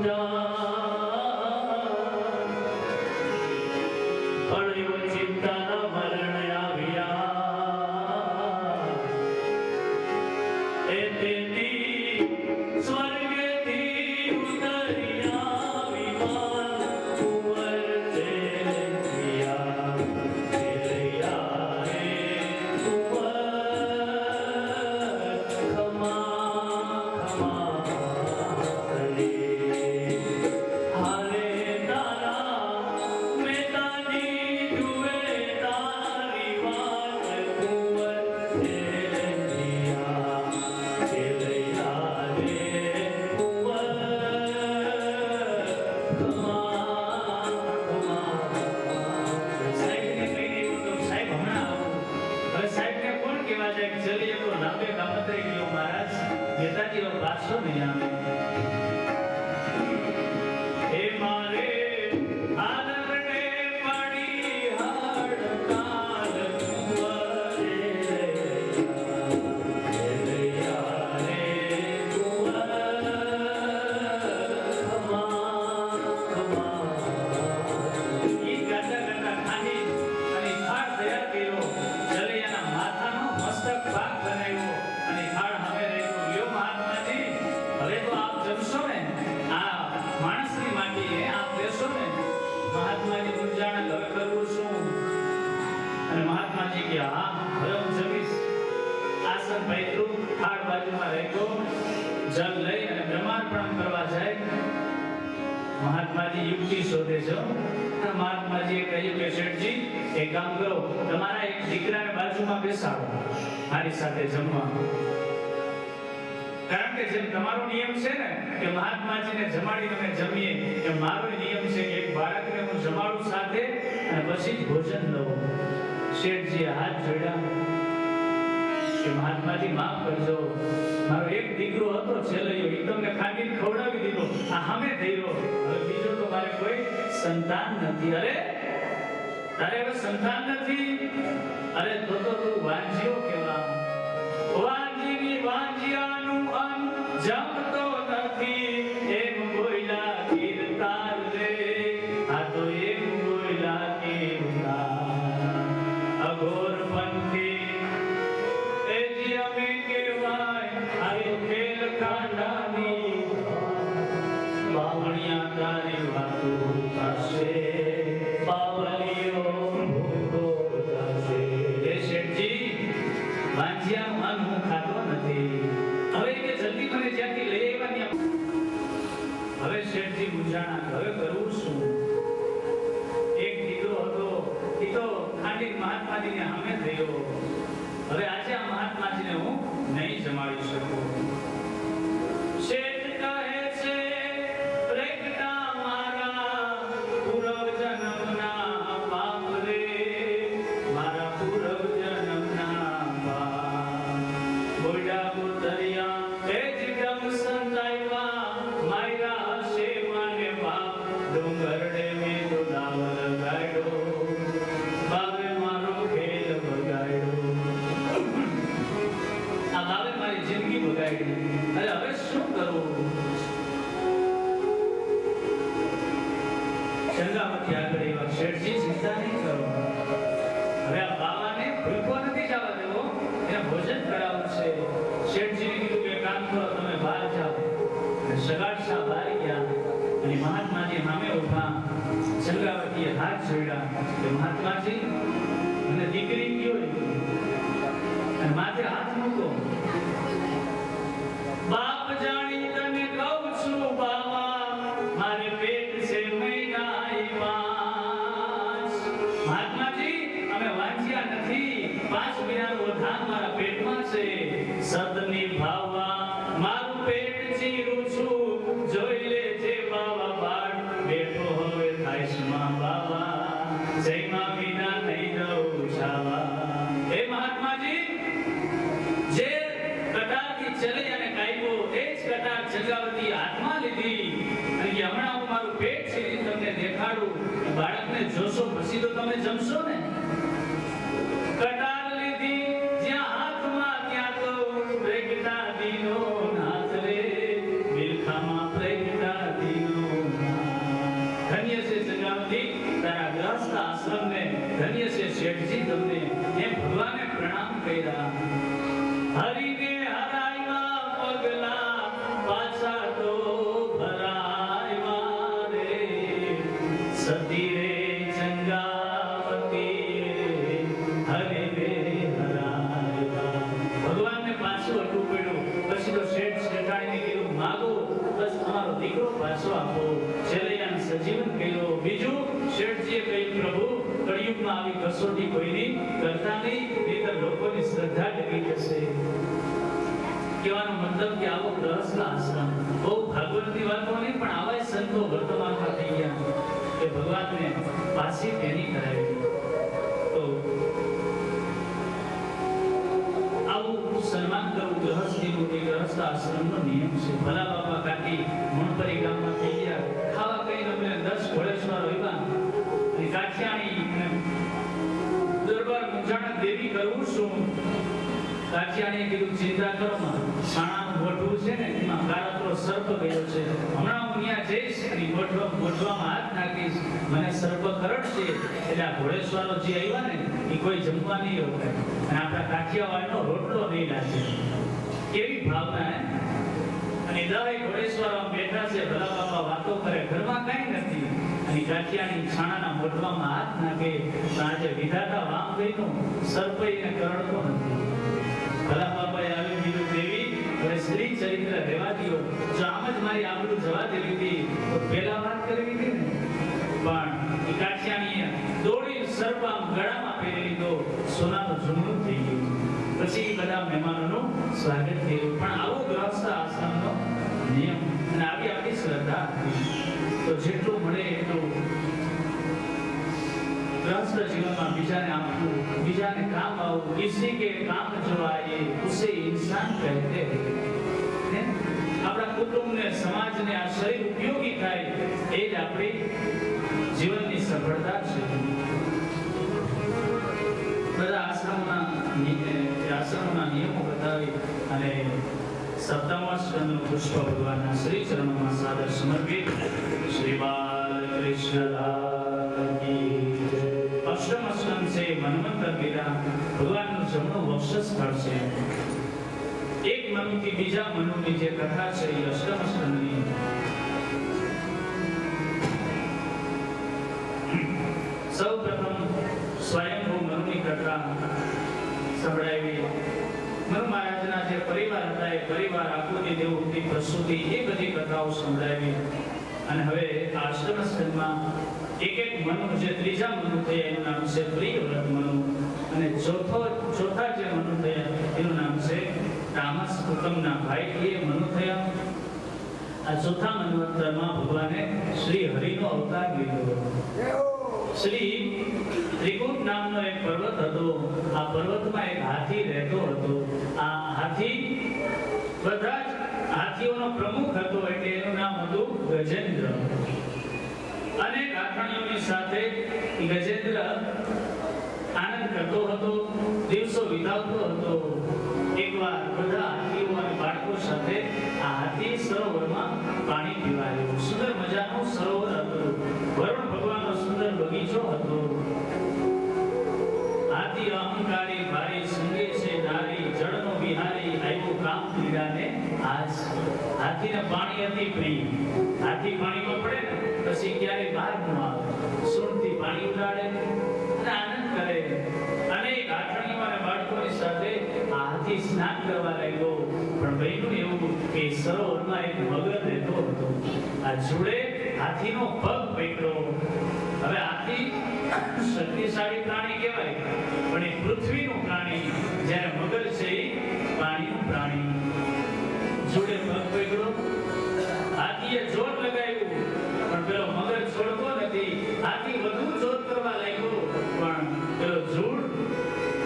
પણ એવો ચિંતાના મરણ આવ્યા એ તેથી સ્વર્ગથી ઉતર્યા વિમાન મહાત્માજી મૂંઝાણા હવે કરવું શું? અને મહાત્માજી કે હા હવે હું જમીશ. આસન પાથર્યું, થાળ બાજુમાં રાખ્યો, જલ લઈ અને બ્રહ્માર્પણ કરવા જાય. મહાત્માજી યુક્તિ શોધે છે. મહાત્માજીએ કહ્યું કે શેઠજી એક કામ કરો, તમારા એક દીકરાને બાજુમાં બેસાડો મારી સાથે જમવા. કારણ કે જેમ તમારો નિયમ છે ને કે મહાત્માજીને જમાડીને અમે જમીએ, કે મારો નિયમ છે કે એક બાળકને હું જમાડું સાથે અને પછી જ ભોજન લઉં. શેઠજીએ હાથ જોડ્યા કે મહાત્માજી માફ કરજો, મારો એક દીકરો હતો છેલ્લો, એ તમને ખાંડીને ખવડાવી દીધો, આ સામે થઈ રહ્યો, હવે બીજો તો મારે કોઈ સંતાન નથી. અરે તારે હવે સંતાન નથી? અરે તો તું વાંજ્યો કેવા? વાંજીની વાંજિયાનું અન જમતો નથી, એમ બોયલા કીર્તાર રે. આ તો એમ બોયલા કીર્તાર અઘોર પંથી એ જે અમે કહેવાય આયો ખેલ કાંડાની બાવણિયા તારી વાતો થશે, બાવલીઓ ભૂખો થશે. હે શેઠજી, વાંજિયાનું અન્ન હું ખાતો નથી. હવે કે જલ્દી મને જ્યાંથી લઈ આવ્યા ત્યાં. હવે શેઠજી મૂંઝાણા, હવે કરવું શું? એક દીકરો હતો, એ તો ખાંડી મહાત્માજીને સામે થયો. હવે આજે આ મહાત્માજીને હું નહીં જમાડી શકું. શેઠ કહે છે પ્રગટા ડુંગરડે મેં તો દાવ લગાડ્યો, બાવે મારો ખેલ બગાડ્યો. આ બાવે મારી જિંદગી બગાડી. અરે હવે શું કરવું? ચંદ્રાવતી આગળ એવા શેઠજી ચિંતા નહીં કરો. હવે આ બાવાને ભૂખો નથી જવા દેવો, એને ભોજન કરાવવું છે. શેઠજીને કીધું કે કામ કરો, તમે બહાર જાઓ. સગાડ શાહ બહાર ગયા અને મહાત્માજી સામે ઉભા. ચંદ્રાવતીએ હાથ જોડ્યા કે મહાત્માજી, મને દીકરી કયો અને માથે હાથ મૂકો. બાપ જાણી તને કહું છું બાવા, મારે પેટ છે મહાત્માજી, અમે વાંચ્યા નથી. 5 મહિનાનું વધાન મારા પેટમાં છે. સદની ભાવા મારું પેટ ચીરું છું, જોઈ લેજે બાવા બાળ બેઠો હવે થાઈશમાં બાવા, જયમાં વિના નહીં દઉં છાવા. હે મહાત્માજી, જે કટારથી ચલી અને કાયબો એ જ કટાર ચંદ્રાવતી હાથમાં લીધી અને કે હમણાં હું મારું પેટ ચીરી તમને દેખાડું, બાળકને જોશો પછી તો તમે જમશો ને. કટાર લીધી જ્યાં હાથમાં ત્યાં તો પ્રેગતા દીનો નાથ રે, બિલખામાં પ્રેગતા દીનો નાથ. ધન્ય છે ચંદ્રાવતી તારા ગ્રસ્ત આશ્રમને, ધન્ય છે શેઠજી તમને. એમ ભગવાને પ્રણામ કર્યા. હરિને હરાવ્યા પગલા પાછા તો ભરાવ્યા રે, સતી રે ચંદ્રાવતી હરિને હરાવ્યા. ભગવાનને પાછું હટવું પડ્યું. પછી તો શેઠ શેઠાણીને કીધું માગો બસ તમારો દીકરો પાછો આપો. છેલ્લૈયાને સજીવન કર્યો. બીજું શેઠજીએ કહ્યું પ્રભુ, કળિયુગમાં આવી કસોટી કોઈની કરતા નહીં, નહીંતર લોકોની શ્રદ્ધા ડગી જશે. કહેવાનો મતલબ કે આવો ગ્રહસ્થ આશ્રમ બહુ ભાગવતની વાતો નહીં, પણ આવા સંતો વર્તમાનમાં થઈ ગયા કે ભગવાનને પાછી તેની કરાવી. તો આવું સન્માન કરવું ગ્રહસ્થીનું એ ગ્રહસ્થ આશ્રમનો નિયમ છે. ભલા બાપા કાકી મણપરી ગામમાં થઈ ગયા. ખાવા કઈ અમને 10 ઘોડેશ્વર આવ્યા અને કાઠિયાણી દરબાર મુંજાણા દેવી કરવું શું? કાઠિયાણીએ કીધું ચિંતા કરો માં, સાણાનું મોઢું છે ને એમાં કાળતરો સર્પ ગયો છે. હમણાં હું ત્યાં જઈશ અને મોઢવામાં હાથ નાખીશ, મને સર્પ કરડશે. એટલે આ ઘોડેશ્વરો જે આવ્યા ને એ કોઈ જમવા નહીં રોકાય અને આપણા કાઠિયાવાડનો રોટલો નહીં લાગે. કેવી ભાવના હે! અને 10 ઘોડેશ્વરો બેઠા છે, ભલા બાપા વાતો કરે, ઘરમાં કઈ નથી. અને કાઠિયાણી છાણાના મોઢવામાં હાથ નાખે તો આજે વિધાતા વામ ગઈનું સર્પ એને કરડતો નથી. ભલા બાપાએ આવી કીધું દેવી, હવે સ્ત્રી ચરિત્ર રહેવા દો. જો આમ જ મારી આબરૂ જવા દેવી હતી તો પહેલા વાત કરવી હતી ને. પણ એ કાઠિયાણીએ દોડી સર્પ આમ ગળામાં પહેરી લીધો, સોનાનું ઝુમરું થઈ ગયું. પછી બધા મહેમાનોનું સ્વાગત થયું. પણ આવો ગ્રહસ્થ આશ્રમનો નિયમ અને આવી આપણી શ્રદ્ધા તો જેટલું મળે એટલું ग्रस्त जीवन में बीजाने आपको बीजाने काम आओ, किसी के काम जो आए उसे इंसान कहते हैं. अपना कुटुंब ने समाज ने आ शरीर उपयोगी થાય એ જ આપણી જીવનની સફળતા છે. બધા આશ્રમના નિયમો બતાવી અને 7મા સ્કંદનું પુષ્પ ભગવાનના શ્રી ચરણોમાં સાદર સમર્પિત. શ્રી બાલકૃષ્ણ કી જય. અષ્ટમ સ્કંદ છે મન્વંતર લીલા, ભગવાનનું જમણું વક્ષ સ્થળ છે. એક મનુથી બીજા મનુની જે કથા છે એ અષ્ટમ સ્કંદની. સૌપ્રથમ સ્વયંભૂ મનુની કથા સંભળાવી. મનુ મહારાજના જે પરિવાર હતા એ પરિવાર આકૃતિ દેવહૂતિ પ્રસૂતિ એ બધી કથાઓ સંભળાવી. અને હવે આ અષ્ટમ સ્કંદમાં એક મનુ જે ત્રીજા મનુ થયા એનું નામ છે પ્રિયવ્રત મનુ, અને ચોથા જે મનુ થયા એનું નામ છે તામસ કુટુંબના ભાઈ એ મનુ થયા. આ ચોથા મન્વંતરમાં ભગવાને શ્રી હરિનો અવતાર લીધો. શ્રી ત્રિકૂટ નામનો એક પર્વત હતો. આ પર્વતમાં એક હાથી રહેતો હતો. આ હાથી બધા જ હાથીઓનો પ્રમુખ હતો, એટલે એનું નામ હતું ગજેન્દ્ર. પ્રાણીઓની સાથે ગજેન્દ્ર આનંદ કરતો હતો, દિવસો વિતાવતો હતો. એકવાર બધા હાથીઓ અને બાળકો સાથે આ હાથી સરોવરમાં પાણી પીવા આવ્યો. સુંદર મજાનું સરોવર હતું. વરુણ ભગવાનનો સુંદર બગીચો હતો. હાથી અહંકારી ભારી સંગે છે નારી, જળનો વિહારી આવ્યો કામ પીડાને આજ. હાથીને પાણી અતિ પ્રિય. હાથી પાણીમાં પડે ને પછી ક્યારેય બહાર ન આવે. સૂંઢથી પાણી ઉડાડે અને આનંદ કરે. અનેક આઠણીઓ અને બાળકોની સાથે આ હાથી સ્નાન કરવા લાગ્યો. પણ બન્યું એવું કે સરોવરમાં એક મગર રહેતો હતો. આ જોડે હાથીનો પગ પકડ્યો. હવે હાથી શક્તિશાળી પ્રાણી કહેવાય, પણ એ પૃથ્વીનું પ્રાણી, જ્યારે મગર છે એ પાણીનું પ્રાણી. જોડે પગ પકડ્યો. હાથીએ જોર લગાવ્યું, પણ પેલો મગર છોડતો નથી. હાથી વધુ જોર કરવા લાગ્યો, પણ પેલો જોડ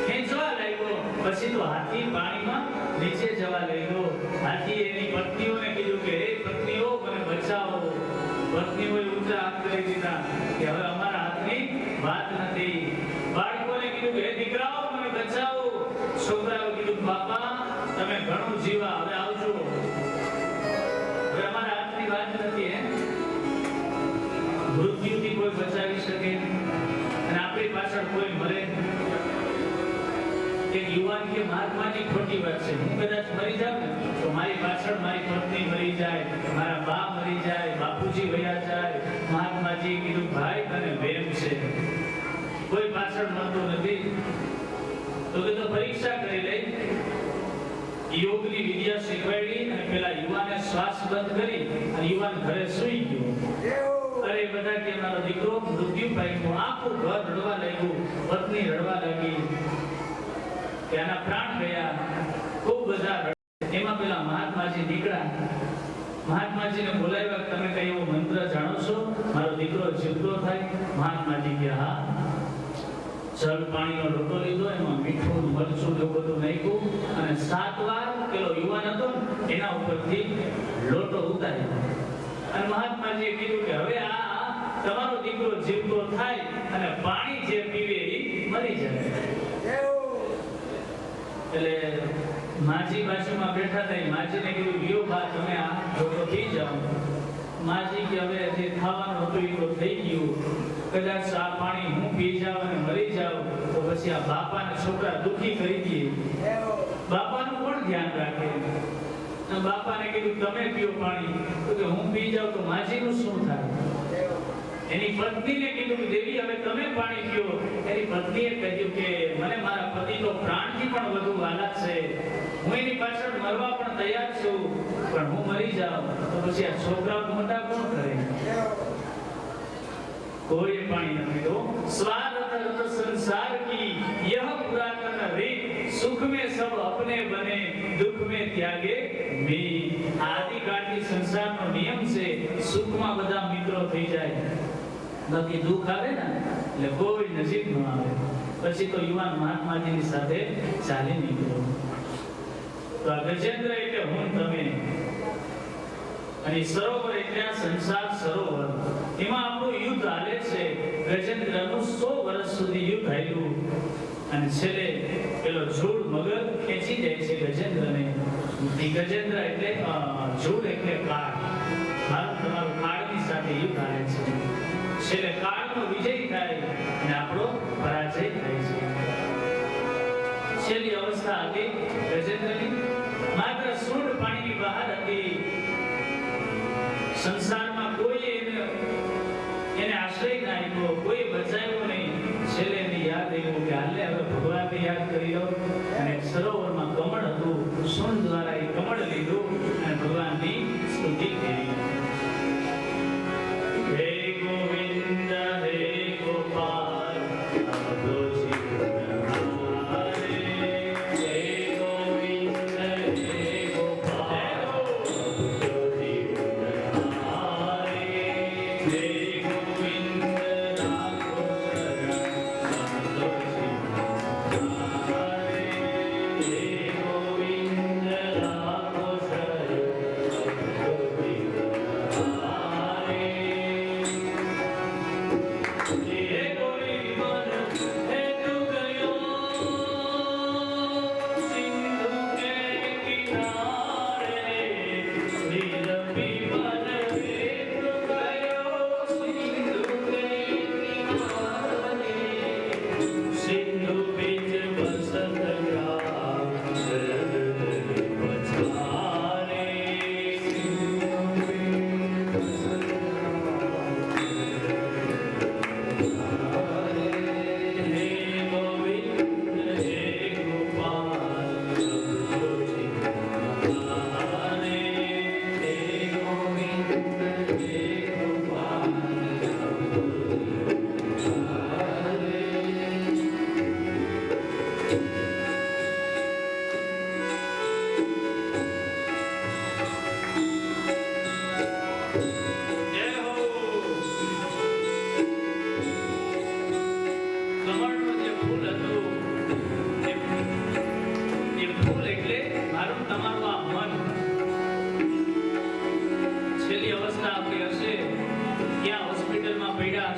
ખેંચવા લાગ્યો. પછી તો હાથી પાણીમાં નીચે જવા લાગ્યો. હાથી એની પત્નીઓને કીધું કે હે પત્નીઓ, મને બચાવો. પત્નીઓએ ઊંચા હાથ કરી દીધા કે હવે અમારા હાથની વાત નથી. બાળકોને કીધું કે હે દીકરાઓ, મને બચાવો. છોકરાઓ કીધું બાપા, તમે ઘણું જીવા, હવે આવજો. હવે અમારા હાથની વાત નથી. મૃત્યુથી કોઈ બચાવી શકે અને આપણી પાછળ કોઈ મરે. એક યુવાન કે મહાત્માજી ખોટી વાત છે. હું કદાચ મરી જાઉં ને તો મારી પાછળ મારી પત્ની મરી જાય, મારા બા મરી જાય, બાપુજી વયા જાય. મહાત્માજી કીધું ભાઈ તને વેમ છે, કોઈ પાછળ મળતું નથી. તો કીધું પરીક્ષા કરી લઈ. યોગની વિદ્યા શીખવાડી અને પેલા યુવાને શ્વાસ બંધ કરી અને યુવાન ઘરે સૂઈ ગયો. અરે બધા કે મારો દીકરો મૃત્યુ પામ્યો. આખું ઘર રડવા લાગ્યું, પત્ની રડવા લાગી કે આના પ્રાણ ગયા. ખૂબ બધા એમાં પેલા મહાત્માજી નીકળ્યા. મહાત્માજીને બોલાવ્યા, તમે કઈ એવો મંત્ર જાણો છો મારો દીકરો જીવતો થાય? મહાત્માજી કે હા. જળ પાણીનો લોટો લીધો, એમાં મીઠું મરચું એવું બધું નાખ્યું અને 7 વાર પેલો યુવાન હતો એના ઉપરથી લોટો ઉતાર્યો. અને મહાત્માજીએ કીધું કે હવે આ તમારો દીકરો જીવતો થાય અને પાણી જે પીવે એ મરી જાય. એટલે માજી બાજુમાં બેઠા હતા. માજીને કીધું લ્યો બા, તમે આ લોટો પી જાઓ. માજી કે હવે જે ખાવાનું હતું એ તો થઈ ગયું. કદાચ આ પાણી હું પી જાઉં અને મરી જાઉં તો પછી આ બાપાને છોકરા દુખી કરી દે. બાપાનું કોણ ધ્યાન રાખે? બાપાને કીધું તમે પીઓ પાણી, તો કે હું પી જાઉં તો માજીનું શું થાય? એની પત્નીને કીધું કે દેવી હવે તમે પાણી પીઓ. એની પત્નીએ કહ્યું કે મને મારા પતિનો પ્રાણથી પણ વધુ વાલા છે. હું એની પાછળ મરવા પણ તૈયાર છું, પણ હું મરી જાઉં તો પછી આ છોકરાઓ મોટા કોણ કરે? कोई पानी न पीतो. स्वार्थ रत संसार की यह पुरातन रीत, सुख में सब अपने बने, दुख में त्यागे मी. आदिकालથી સંસારનો નિયમ છે, સુખમાં બધા મિત્રો થઈ જાય, બાકી દુઃખ આવે ને એટલે કોઈ નજીક ન આવે. પછી તો યુવાન મહાત્માજીની સાથે ચાલી નીકળ્યો. તો આ ગજેન્દ્ર એટલે હું તમે, અને સરોવર એટલે સંસાર સરોવર. એમાં આપણું યુદ્ધ હાલે છે. ગજેન્દ્રનું 100 વર્ષ સુધી યુદ્ધ હાલ્યું અને છેલ્લે પેલો ઝૂડ મગર ખેંચી જાય છે ગજેન્દ્રને. ગજેન્દ્ર એટલે ઝૂડ એટલે કાળ. મારું તમારું કાળની સાથે યુદ્ધ હાલે છે. છેલ્લે કાળનો વિજય થાય અને આપણો પરાજય થાય છે. છેલ્લી અવસ્થા હતી ગજેન્દ્રની. માત્ર સૂંઢ પાણીની બહાર હતી. સંસારમાં કોઈ એને આશ્રય ના આપ્યો, કોઈ બચાવ્યો નહીં. છેલ્લે એની યાદ આવ્યું કે હાલે હવે ભગવાનને યાદ કરી લો. અને સરોવરમાં કમળ હતું, સૂંઢ દ્વારા એ કમળ લીધું અને ભગવાનની સ્તુતિ કરી. હે ગોવિંદ હે ગોપાલ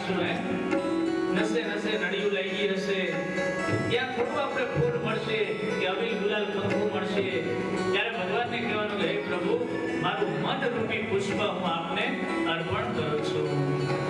રાખશું હે નસે નસે નડિયું લાગી હશે ત્યાં થોડું આપણે ફૂલ મળશે કે અબીલ ગુલાલ કંકુ મળશે ત્યારે ભગવાનને કહેવાનું કે હે પ્રભુ મારું મન રૂપી પુષ્પ હું આપને અર્પણ કરું છું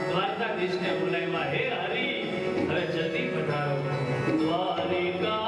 દ્વારકાધીશને બોલાવ્યા હે હરી હવે જલ્દી પધારો દ્વારિકા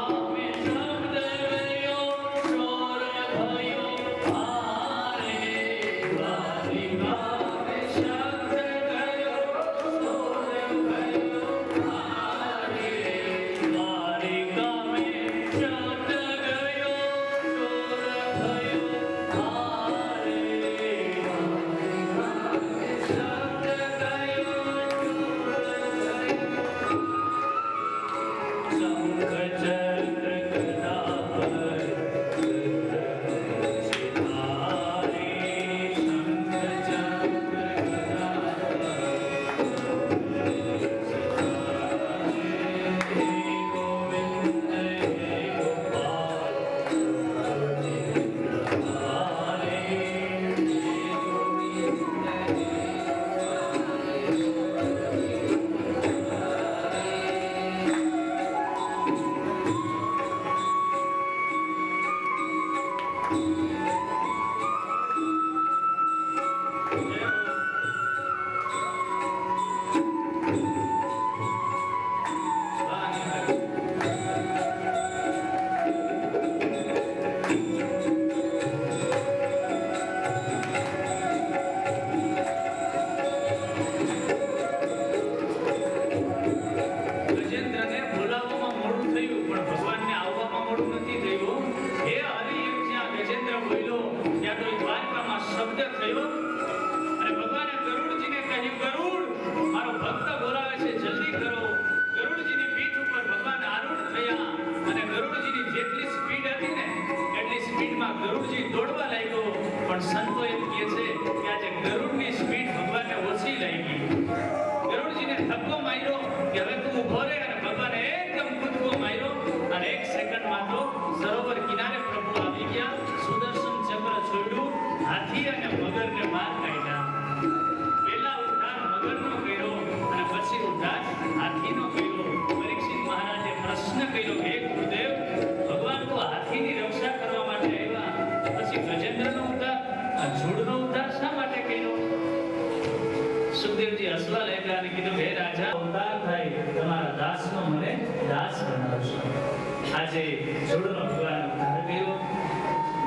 આજે જોડનો ભગવાન ઉદ્ધાર કર્યો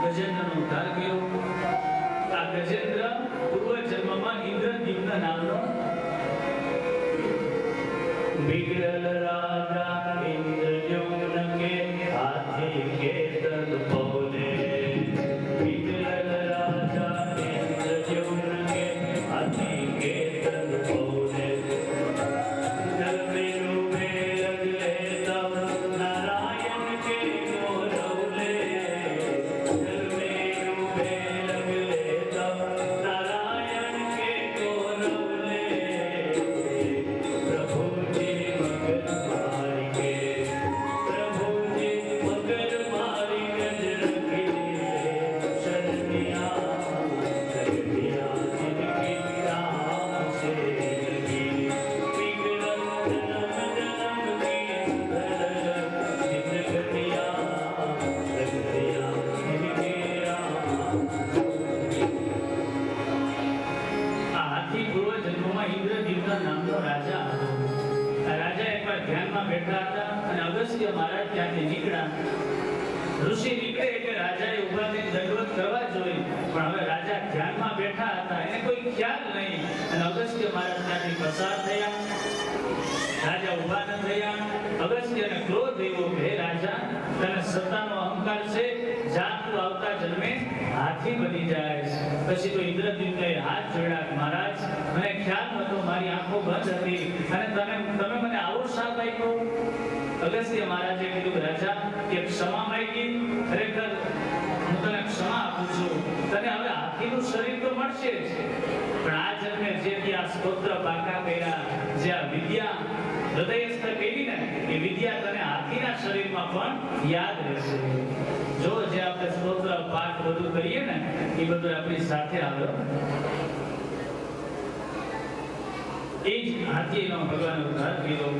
ગજેન્દ્રનો ઉદ્ધાર કર્યો આ ગજેન્દ્ર પૂર્વ જન્મમાં ઇન્દ્રદીપ્ત નામનો વિગ્રહ રાજા ઇન્દ્રદ્યુમ્ન કે હાથી કે તદ પૌલે વિગ્રહ રાજા ઇન્દ્રદ્યુમ્ન ઇન્દ્ર નામનો રાજા હતો. આ રાજા એકવાર ધ્યાનમાં બેઠા હતા અને અગસ્ત્ય મહારાજ ત્યાંથી નીકળ્યા. ઋષિ નીકળે એટલે રાજાએ ઊભા થઈને દંડવત કરવા જોઈએ, પણ હવે રાજા ધ્યાનમાં બેઠા હતા, એને કોઈ ખ્યાલ નહીં. અને અગસ્ત્ય મહારાજ ત્યાંથી પસાર થયા. રાજા ઊભા ન થયા. અગસ્ત્યને ક્રોધ આવ્યો કે હે રાજા, તને સત્તાનો અહંકાર છે, જા તું આવતા જન્મે હાથી બની જાય. પછી તો ઇન્દ્રદ્યુમ્નએ હાથ જોડ્યા, મહારાજ મને ખ્યાલ નતો, મારી આંખો બંધ હતી અને તમે મને આવો શાપ આપ્યો. અગસ્ત્ય મહારાજે કીધું રાજા કે ક્ષમા માંગી, ખરેખર હું તને ક્ષમા આપું છું, તને હવે હાથીનું શરીર તો મળશે જ, પણ આ જન્મે જે આ સ્તોત્ર પાકા કર્યા, જે આ વિદ્યા હૃદયસ્થ કરી ને એ વિદ્યા તને હાથીના શરીરમાં પણ યાદ રહેશે. જો જે આપણે સ્તોત્ર પાઠ બધું કરીએ ને એ બધું આપણી સાથે આવે. એ જ હાથીનો ભગવાન ઉદ્ધાર કર્યો.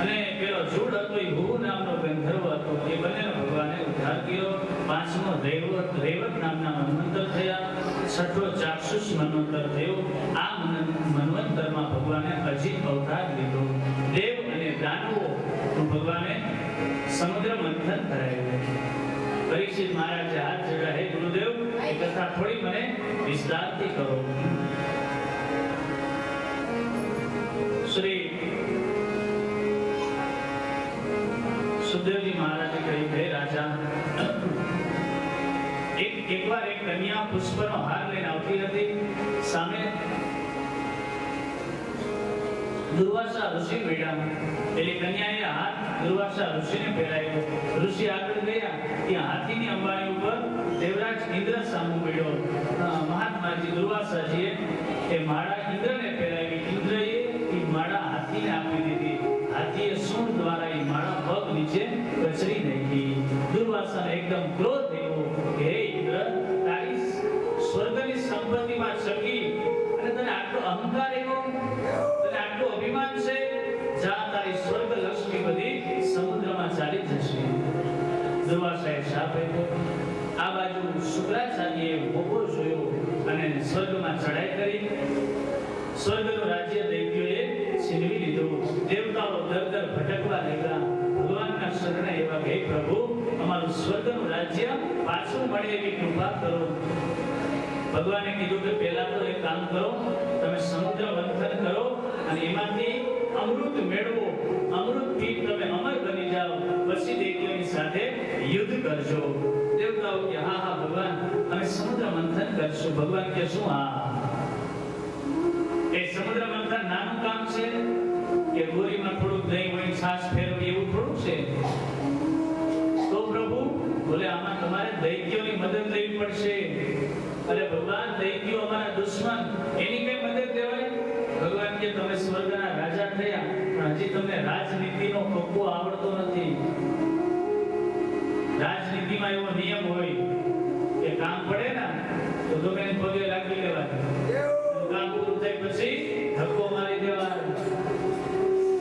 અને પેલો જૂડ હતો એ હુ નામનો ગંધર્વ હતો, એ બંનેનો ભગવાને ઉદ્ધાર કર્યો. પાંચમો રૈવત નામના મન્વંતર થયા. છઠ્ઠો ચાક્ષુષ મન્વંતર થયો. આ મન્વંતરમાં ભગવાને અજીત અવતાર લીધો. દેવ અને દાનવો ભગવાને સમુદ્ર મંથન કરાવ્યું. પરીક્ષિત મહારાજે હાથ જોડ્યા, હે ગુરુદેવ, એ કથા થોડી મને વિસ્તારથી કરો. શ્રી સુખદેવજી મહારાજે કહ્યું, હે રાજા, એકવાર એક કન્યા પુષ્પનો હાર લઈને આવતી હતી. સામે દુર્વાસા ઋષિ મળ્યા. પેલી કન્યાએ હાથ દુર્વાસા ઋષિને પહેરાવ્યો. ઋષિ આગળ ગયા, ત્યાં હાથીની અંબાણી ઉપર દેવરાજ ઇન્દ્ર સામુ મળ્યો. મહાત્માજી દુર્વાસાજીએ એ માળા ઇન્દ્રને પહેરાવી. ઇન્દ્રએ એ માળા હાથીને આપી દીધી. હાથીએ સૂંઢ દ્વારા એ માળા પગ નીચે કચરી નાખી. દુર્વાસાને એકદમ ક્રોધ થયો કે હે ઇન્દ્ર, તારી સ્વર્ગની સંપત્તિમાં ચકી અને તને આટલો અહંકાર આવ્યો, તને આટલું અભિમાન છે, જા તારી સ્વર્ગ લક્ષ્મી બધી સમુદ્રમાં ચાલી જશે. દુર્વાસાએ શાપ આપ્યો. આ બાજુ શુક્રાચાર્યએ ભોગો જોયો અને સ્વર્ગમાં ચડાઈ કરી. સ્વર્ગનું રાજ્ય દૈત્યોએ છીનવી લીધું. દેવતાઓ દર ભટકવા લાગ્યા. ભગવાનના શરણે એવા હે પ્રભુ, અમારું સ્વર્ગનું રાજ્ય પાછું મળે એવી કૃપા કરો. ભગવાને કીધું કે પહેલા તો એક કામ કરો, તમે સમુદ્ર મંથન કરો અને એમાંથી અમૃત મેળવો. અમૃત પી તમે અમર બની જાઓ, પછી દૈત્યોની સાથે યુદ્ધ કરજો. દેવતાઓ કે હા હા ભગવાન, અમે સમુદ્ર મંથન કરશું. ભગવાન કે શું? હા, એ સમુદ્ર મંથન નાનું કામ છે કે ગોરીમાં થોડુંક દહીં હોય, છાશ ફેરવી, એવું થોડું છે? તો પ્રભુ બોલે આમાં તમારે દૈત્યોની મદદ લેવી પડશે. અરે ભગવાન, દૈત્યો અમારા દુશ્મન, એની કઈ મદદ લેવાય? ભગવાન કે તમે સ્વર્ગના રાજા થયા, પણ હજી તમને રાજનીતિનો કક્કો આવડતો નથી. રાજનીતિમાં એવો નિયમ હોય કે કામ પડે ને તો તમે પગે લાગી લેવાનું, કામ પૂરું થાય પછી ધક્કો મારી દેવાનો.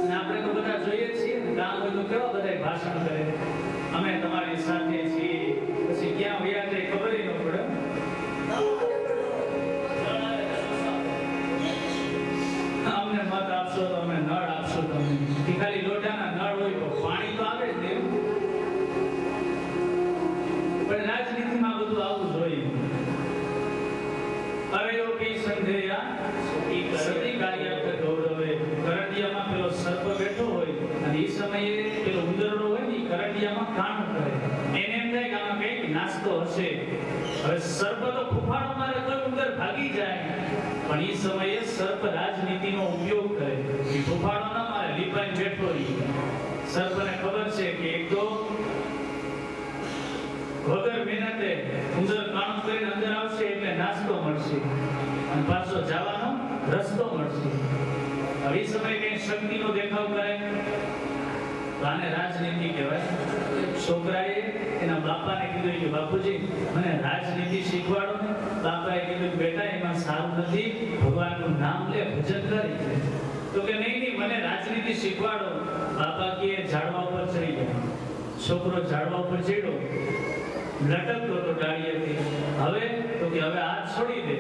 અને આપણે તો બધા જોઈએ છીએ, કામ હોય તો કેવા બધા ભાષણ કરે, અમે તમારી સાથે છીએ, પછી ક્યાં વયા જાય ખબર ન પડે. અમને મત આપશો તો અમે નળ આપશો તમને. ખાલી લોટાના નળ હોય તો પાણી તો આવે જ ને. પણ રાજનીતિમાં બધું આવું જોઈએ. અવયોગી સંધેયા સતી કાર્યાર્થ ગૌરવે. કરંડિયામાં પેલો સર્પ બેઠો હોય અને એ સમયે પેલો ઉંદરડો હોય ને કરંડિયામાં કામ કરે. એને એમ થાય કે આમાં કંઈક નાસ્તો હશે. હવે સર્પ તો ફૂફાડો મારે તો ઉંદર ભાગી જાય, પણ એ સમયે સર્પ રાજનીતિનો ઉપયોગ કરે. એ ફૂફાડો ના મારે, લીપાઈ બેઠો રહી. સર્પને ખબર છે કે એક તો વગર મહેનતે ઉંદર કામ કરીને અંદર આવશે એટલે નાસ્તો મળશે અને પાછો જવાનો રસ્તો મળશે. હવે એ સમયે કઈ શક્તિનો દેખાવ કરે તો આને રાજનીતિ કહેવાય. છોકરાએ એના બાપાને કીધું કે બાપુજી મને રાજનીતિ શીખવાડો ને. બાપાએ કીધું બેટા એમાં સારું નથી, ભગવાનનું નામ લે, ભજન કરી. તો કે નહીં, મને રાજનીતિ શીખવાડો. બાપા કે ઝાડવા ઉપર ચડી ગયા. છોકરો ઝાડવા ઉપર ચડ્યો, લટકતો તો ડાળીએથી. હવે તો કે હવે હાથ છોડી દે.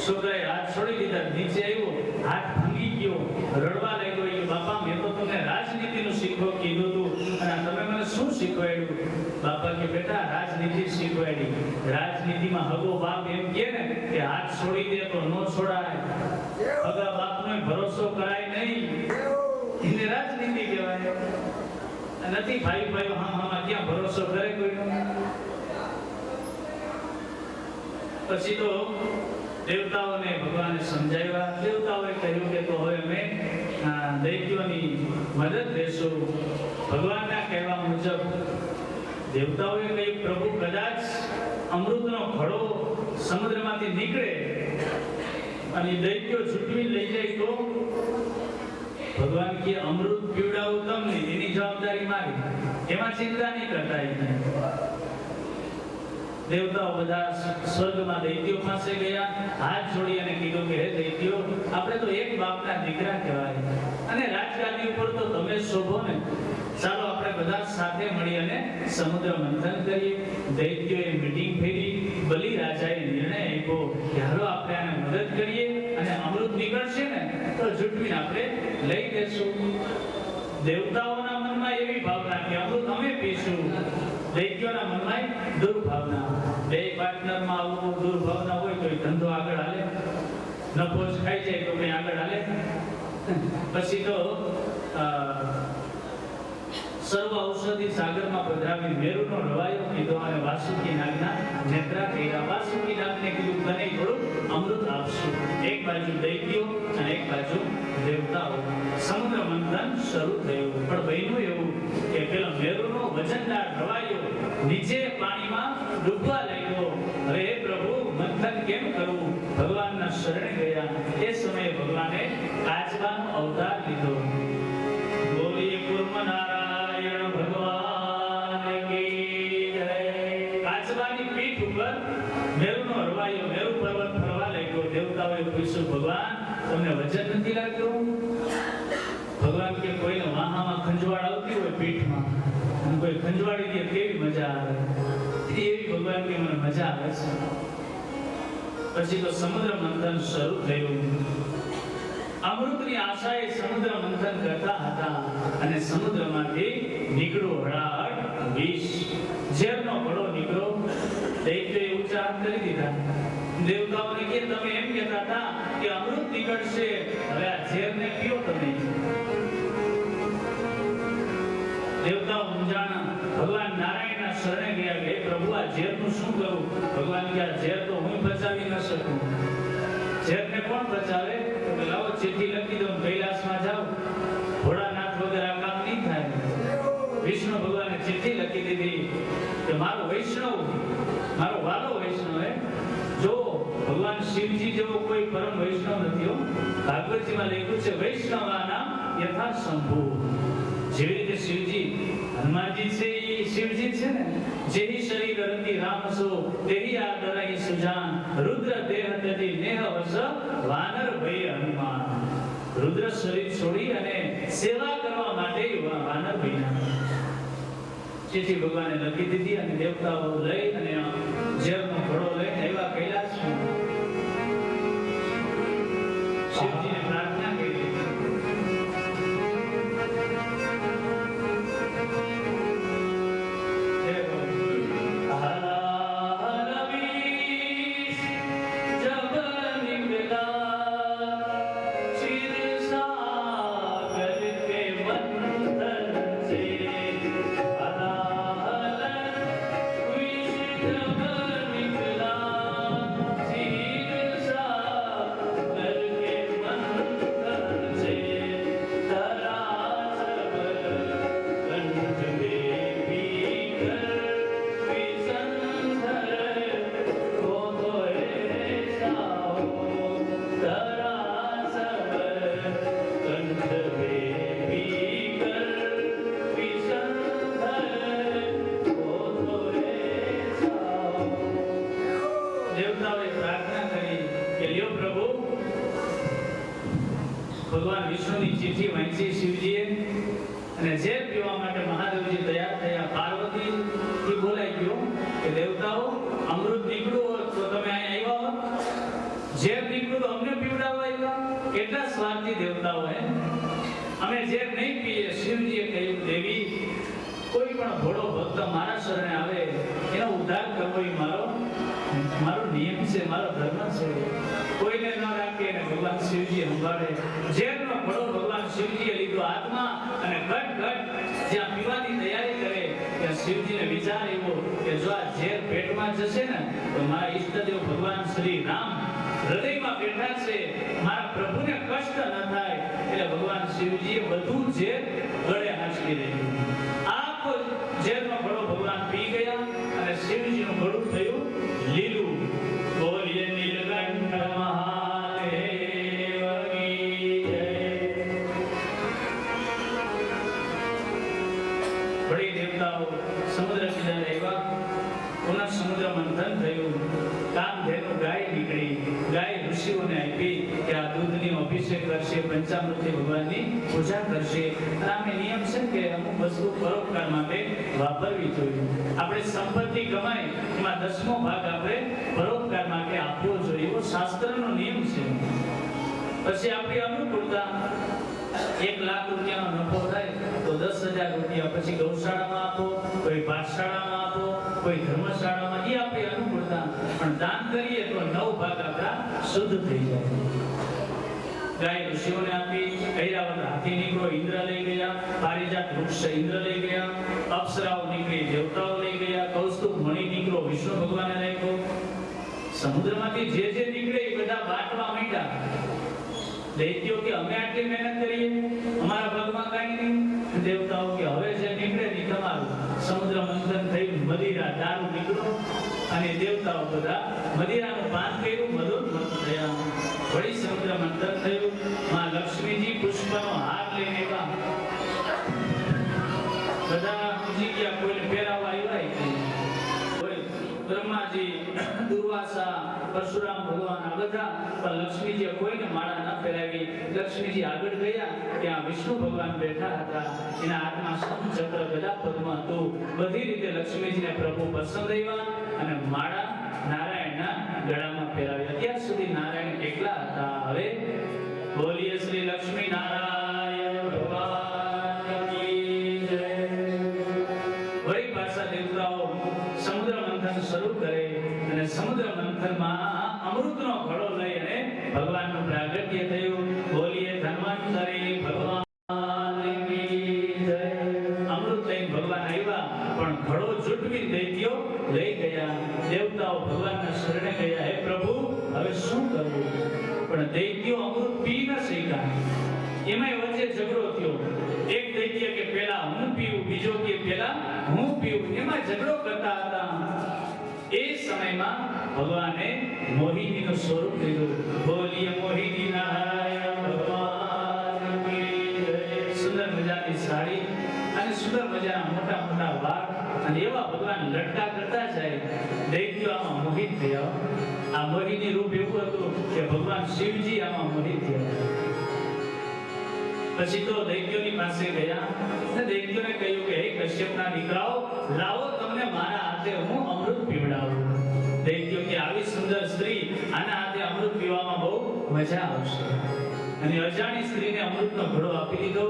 છોકરાએ હાથ છોડી દીધા, નીચે આવ્યો, હાથ ભાંગી ગયો, રડવા લાગ્યો. એ બાપા મેં તો તમને રાજનીતિનું શીખો કીધું હતું અને તમે મને શું શીખવાડ્યું? બાપા કે બેટા રાજનીતિ શીખવાડી. રાજનીતિમાં હગો બાપ એમ કહે ને કે હાથ છોડી દે તો નો છોડાય, હગા બાપનો ભરોસો કરાય નહીં, એને રાજનીતિ કહેવાય. નથી ભાઈ ભાઈ હા ક્યાં ભરોસો કરે કોઈનો? પછી તો દેવતાઓને ભગવાને સમજાવ્યા. દેવતાઓએ કહ્યું કે તો હવે અમે દૈત્યોની મદદ લેશું. ભગવાનના કહેવા મુજબ દેવતાઓએ કહ્યું પ્રભુ કદાચ અમૃતનો ઘડો સમુદ્રમાંથી નીકળે અને દૈત્યો ઝૂંટવી લઈ જાય તો? ભગવાન કે અમૃત પીવડાવું તમને, એની જવાબદારી મારી, એમાં ચિંતા નહીં કરતા. દેવતાઓ બધા સ્વર્ગમાં દૈત્યો પાસે ગયા, હાથ જોડી અને કીધું કે હે દૈત્યો, આપણે તો એક બાપના દીકરા કહેવાય અને રાજગાદી ઉપર તો તમે શોભો ને, ચાલો આપણે બધા સાથે મળી અને સમુદ્ર મંથન કરીએ. દૈત્યોએ મીટિંગ ફેરી. બલિ રાજાએ નિર્ણય આપ્યો કે હાલો આપણે આને મદદ કરીએ અને અમૃત નીકળશે ને તો ઝૂંટવીને આપણે લઈ લેશું. દેવતાઓના મનમાં એવી ભાવના કે અમૃત અમે પીશું, દૈત્યોના મનમાં દુર્ભાવના. બે પાર્ટનરમાં આવું દુર્ભાવના હોય તો ધંધો આગળ હાલે, નફો જ ખાઈ જાય તો કઈ આગળ હાલે? પછી તો સર્વ ઔષધિ સાગરમાં પધરાવી મેરુનો રવાયો કીધો અને વાસુકી નાગના નેત્રા કર્યા. વાસુકી નાગને કીધું તને થોડું અમૃત આપશું. એક બાજુ દૈત્યો અને એક બાજુ દેવતાઓ. સમુદ્ર મંથન શરૂ થયું. પણ બન્યું એવું કે પેલો મેરુનો વજનદાર રવાયો નીચે પાણીમાં ડૂબવા લાગ્યો. હવે હે પ્રભુ મંથન કેમ કરવું? ભગવાનના શરણે ગયા. એ સમયે ભગવાને કાચબાનો અવતાર લીધો. બોલીએ કુર્મ નારાયણ ભગવાન કી જય. કાચબાની પીઠ ઉપર મેરુનો રવાયો, મેરુ પર્વત ફરવા લાગ્યો. દેવતાઓએ પૂછ્યું ભગવાન તમને વજન નથી લાગ્યું? ભગવાન કે કોઈને વાહામાં ખંજવાળ આવતી હોય પીઠમાં અને કોઈ ખંજવાળી દે કેવી મજા આવે, એવી ભગવાન કે મને મજા આવે છે. પછી તો સમુદ્ર મંથન શરૂ થયું. અમૃતની આશાએ સમુદ્ર મંથન કરતા હતા અને સમુદ્રમાંથી નીકળ્યો હળાહળ વિષ. ઝેરનો ઘડો નીકળ્યો. દૈત્યોએ ઊંચા હાથ કરી દીધા. દેવતાઓને કે તમે એમ કહેતા હતા કે અમૃત નીકળશે, હવે આ ઝેરને પીઓ તમે. દેવતાઓ મૂંઝાણા. ભગવાન નારાયણના શરણે ગયા કે પ્રભુ આ ઝેરનું શું કરું? ભગવાન કે આ ઝેર તો હું બચાવી ન શકું. ઝેરને કોણ બચાવે? તો લાવો ચિઠ્ઠી લખી દો, કૈલાસમાં જાઓ, ભોળાનાથ વગર આ કામ નહીં થાય. વિષ્ણુ ભગવાને ચિઠ્ઠી લખી દીધી કે મારો વૈષ્ણવ, મારો વાલો વૈષ્ણવ હે, જો ભગવાન શિવજી જેવો કોઈ પરમ વૈષ્ણવ નથી હો. ભાગવતજીમાં લખ્યું છે વૈષ્ણવાનામ યથા શંભુ. જેવી રીતે શિવજી, હનુમાનજી છે એ શિવજી છે ને, જેહી શરીર રતિ રામસો તેહી આદરાઈ સુજાન રુદ્ર દેહ તજી નેહ વસ વાનર ભય હનુમાન. રુદ્ર શરીર છોડી અને સેવા કરવા માટે વાનર બન્યા. ચિઠ્ઠી ભગવાને લખી દીધી અને દેવતાઓ લઈ અને ઝેરનો ઘડો લઈને આવ્યા કૈલાસમાં. શિવજીને પ્રાર્થના કરી. ભગવાન વિષ્ણુની ચિઠ્ઠી વાંચી શિવજીએ અને ઝેર પીવા માટે મહાદેવજી તૈયાર થયા. પાર્વતીથી બોલાઈ ગયો કે દેવતાઓ અમૃત નીકળ્યું હોત તો તમે અહીં આવ્યા હોત. ઝેર નીકળ્યું તો અમને પીવડાવવા આવ્યા. કેટલા સ્વાર્થી દેવતાઓ હે. અમે ઝેર નહીં પીએ. શિવજીએ કહ્યું દેવી કોઈ પણ ભોળો ભક્ત મારા શરણે આવે એનો ઉદ્ધાર કરવો એ મારો નિયમ છે, મારો ધર્મ છે. કોઈને ન રાખે અને ભગવાન શિવજી સંભાળે. ઝેરનો ઘડો ભગવાન શિવજીએ લીધો હાથમાં અને ઘટ ઘટ જ્યાં પીવાની તૈયારી કરે ત્યાં શિવજીને વિચાર આવ્યો કે જો આ ઝેર પેટમાં જશે ને તો મારા ઈષ્ટદેવ ભગવાન શ્રી રામ હૃદયમાં બેઠા છે, મારા પ્રભુને કષ્ટ ન થાય. એટલે ભગવાન શિવજીએ બધું ઝેર ગળે હાંચવી દીધું. આખો ઝેરનો ઘડો ભગવાન પી ગયા અને શિવજીનું ગળું થયું લીલું. બોલીએ નીલકંઠ મહાદેવ કી જય. બડી દેવતાઓ સમુદ્ર કિનારે આવ્યા. પુનઃ સમુદ્ર મંથન થયું. કામધેનુ ગાય નીકળી. ગાય ઋષિઓને આપી કે આ દૂધની અભિષેક કરશે, પંચામૃતથી ભગવાનની પૂજા કરશે. અને આમે નિયમ છે કે અમુક વસ્તુ પરોપકાર માટે વાપરવી જોઈએ. આપણે સંપત્તિ કમાઈ એમાં 10મો ભાગ આપણે પરોપકાર માટે આપવો જોઈએ, એવો શાસ્ત્રનો નિયમ છે. પછી આપણી અનુકૂળતા 1 લાખ રૂપિયાનો નફો થાય તો 10,000 રૂપિયા પછી ગૌશાળામાં આપો, કોઈ પાઠશાળામાં આપો, કોઈ ધર્મશાળામાં. એ આપણી અનુકૂળતા. પણ દાન કરીએ તો 9 ભાગ આપણા શુદ્ધ થઈ જાય. ગાય ઋષિઓને આપી. ઐરાવત હાથી નીકળો, ઇન્દ્ર લઈ ગયા. પારિજાત વૃક્ષ ઇન્દ્ર લઈ ગયા. અપ્સરાઓ નીકળી, દેવતાઓ લઈ ગયા. કૌસ્તુભ મણિ નીકળો, વિષ્ણુ ભગવાને રાખ્યો. સમુદ્રમાંથી જે નીકળે એ બધા બાટવા માંડ્યા. દૈત્યો કે અમે આટલી મહેનત કરીએ, અમારા ભાગમાં કાંઈ નહીં. દેવતાઓ કે હવે જે નીકળે એ તમારું. સમુદ્ર મંથન થયું, મદિરા દારૂ નીકળો અને દેવતાઓ બધા મદિરાનું પાન કર્યું, મધુર થયા. વળી સમુદ્ર મંથન થયું. માં લક્ષ્મીજી પુષ્પનો હાર લઈને આવ્યા. બધા સમજી ગયા, કોઈને પહેરાવા આવ્યા. બ્રહ્માજી, દુર્વાસા, પરશુરામ ભગવાન આ બધા પણ લક્ષ્મીજીએ કોઈને માળા ન પહેરાવી. લક્ષ્મીજી આગળ ગયા ત્યાં વિષ્ણુ ભગવાન બેઠા હતા. એના હાથમાં શંખ ચક્ર ગદા પદ્મ હતું. બધી રીતે લક્ષ્મીજીને પ્રભુ પસંદ આવ્યા અને માળા નારાયણના ગળામાં ફેરવી. અત્યાર સુધી નારાયણ એકલા હતા. હવે બોલીએ શ્રી લક્ષ્મી નારાયણ ભગવાન કી જય. વળી પાછા દેવતાઓ સમુદ્ર મંથન શરૂ કરે અને સમુદ્ર મંથનમાં અમૃતનો ઘડો લઈ અને ભગવાનનું પ્રાગટ્ય થયું. બોલીએ ધન્વંતરી ભગવાન કી જય. અમૃત લઈને ભગવાન આવ્યા પણ ઘડો જુટવી દૈત્યો લઈ ગયા. દેવતાઓ ભગવાનના શરણે ગયા, હે પ્રભુ હવે શું કરવું? પણ દૈત્યો અમૃત પી ન શક્યા. એમાંય વચ્ચે ઝઘડો થયો. એક દૈત્ય કે પહેલા હું પીવું, બીજો કે પહેલા હું પીવું. એમાં ઝઘડો કરતા હતા. એ સમયમાં ભગવાને મોહિનીનું સ્વરૂપ લીધું. બોલીએ મોહિની નારાયણ ભગવાન કી જય. સુંદર મજાની સાડી અને સુંદર મજાના મોટા મોટા વાળ અને એવા ભગવાન લટકા કરતા જાય. દૈત્યો આમાં મોહિત થયા. આ મોહિની રૂપ એવું હતું કે ભગવાન શિવજી આમાં મોહિત થયા. પછી તો દૈત્યોની પાસે ગયા અને દૈત્યોને કહ્યું કે હે કશ્યપના દીકરાઓ, લાવો તમને મારા હાથે હું અમૃત પીવડાવું. દૈત્યો કે આવી સુંદર સ્ત્રી, આના હાથે અમૃત પીવામાં બહુ મજા આવશે. અને અજાણી સ્ત્રીને અમૃતનો ઘડો આપી દીધો.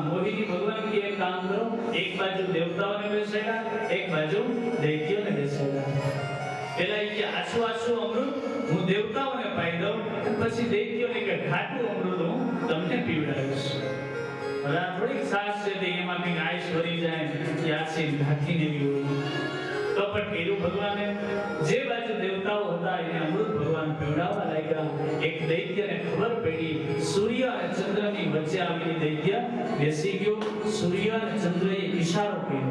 મોહિની ભગવાન કે એક કામ કરો, એક બાજુ દેવતાઓને બેસાડ્યા, એક બાજુ દૈત્યોને બેસાડ્યા. પેલા એ કે આછું આછું અમૃત હું દેવતાઓને પાઈ દઉં, પછી દૈત્યોને કે ખાટું અમૃત હું તમને પીવડાવીશ. હવે આ થોડીક સાસ છે તે એમાં કંઈક આઈસ ભરી જાય, યાસી ઢાંકીને એવી હોય. કપટ કર્યું ભગવાને. જે બાજુ દેવતાઓ હતા એને અમૃત ભગવાન પીવડાવવા લાગ્યા. એક દૈત્યને ખબર પડી, સૂર્ય અને ચંદ્રની વચ્ચે આવેલી દૈત્ય બેસી ગયો. સૂર્ય અને ચંદ્રએ ઈશારો કર્યો.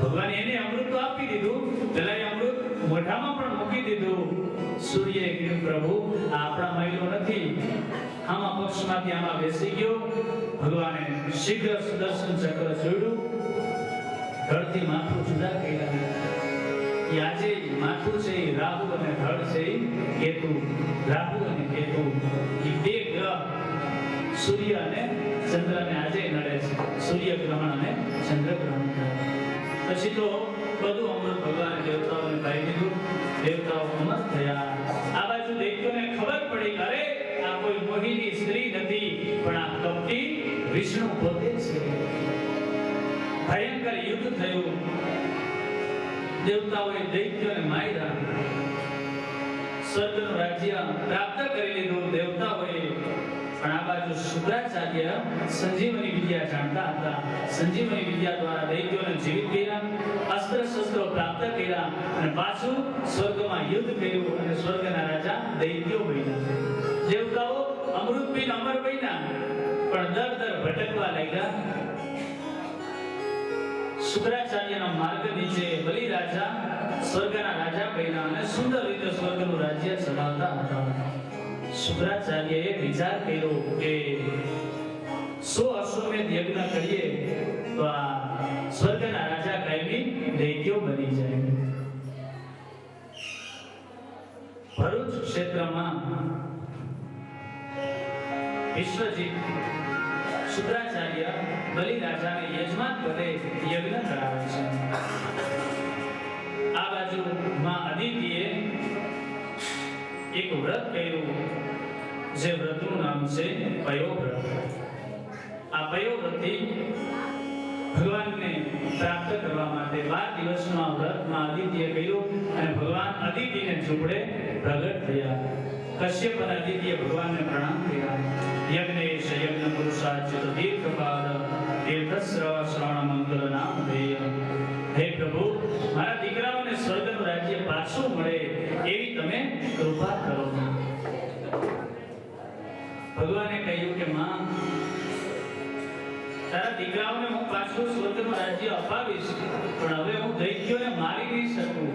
ભગવાને એને અમૃત તો આપી દીધું, પેલા અમૃત મોઢામાં પણ મૂકી દીધું. સૂર્યએ કહ્યું પ્રભુ આ આપણા મહિલો નથી. આમાં પક્ષમાંથી આમાં બેસી ગયો. ભગવાને શીઘ્ર સુદર્શન ચક્ર જોડ્યું. ધડથી માથું જુદા કર્યા. આજે માથું છે એ રાહુ અને ધડ છે એ કેતુ. રાહુ અને કેતુ એ બે ગ્રહ સૂર્ય અને ચંદ્રને આજે નડે છે. સૂર્ય ગ્રહણ અને ચંદ્ર ગ્રહણ થાય. પછી તો બધું અમૃત ભગવાન દેવતાઓને પાઈ દીધું. દેવતાઓ અમર થયા. આ બાજુ ખબર પડી અરે આ કોઈ મોહિની સ્ત્રી નથી પણ આ કપટી વિષ્ણુ પોતે છે. ભયંકર યુદ્ધ થયું. દેવતાઓએ દૈત્યોને માર્યા. સ્વર્ગનું રાજ્ય પ્રાપ્ત કરી લીધું દેવતાઓએ. પણ આ બાજુ શુક્રાચાર્ય સંજીવની વિદ્યા જાણતા હતા. સંજીવની વિદ્યા દ્વારા દૈત્યોને જીવિત કર્યા, અસ્ત્ર શસ્ત્રો પ્રાપ્ત કર્યા અને પાછું સ્વર્ગમાં યુદ્ધ કર્યું અને સ્વર્ગના રાજા દૈત્યો બન્યા. દેવતાઓ અમૃત પીને અમર બન્યા પણ દર ભટકવા લાગ્યા. શુક્રાચાર્યના માર્ગ નીચે બલિ રાજા સ્વર્ગના રાજા બન્યા અને સુંદર રીતે સ્વર્ગનું રાજ્ય ચલાવતા હતા. શુક્રાચાર્યએ વિચાર કર્યો કે 100 અશ્વમેધ યજ્ઞ કરીએ તો આ સ્વર્ગના રાજા કાયમી દૈત્યો બની જાય. ભરૂચ ક્ષેત્રમાં વિશ્વજીત શુક્રાચાર્ય બલિ રાજાને યજમાન પદે યજ્ઞ કરાવે છે. આ બાજુ માં અદિતિએ એક વ્રત કર્યું જે વ્રતનું નામ છે પયોવ્રત. આ પયોવ્રતથી ભગવાનને પ્રાપ્ત કરવા માટે 12 દિવસનું આ વ્રત માં અદિતિએ કર્યું અને ભગવાન અદિતિને ઝૂંપડે પ્રગટ થયા. કશ્યપ અને અદિતિએ ભગવાનને પ્રણામ કર્યા. યજ્ઞેશ યજ્ઞ પુરુષાચ્યુત દીર્ઘપાદ તીર્થસ્રવ શ્રવણ મંગલ નામ ધેય. હે પ્રભુ, મારા દીકરાઓને સ્વર્ગનું રાજ્ય પાછું મળે એવી તમે કૃપા કરો. ભગવાને કહ્યું કે માં, તારા દીકરાઓને હું પાછું સ્વર્ગનું રાજ્ય અપાવીશ પણ હવે હું દૈત્યોને મારી નહીં શકું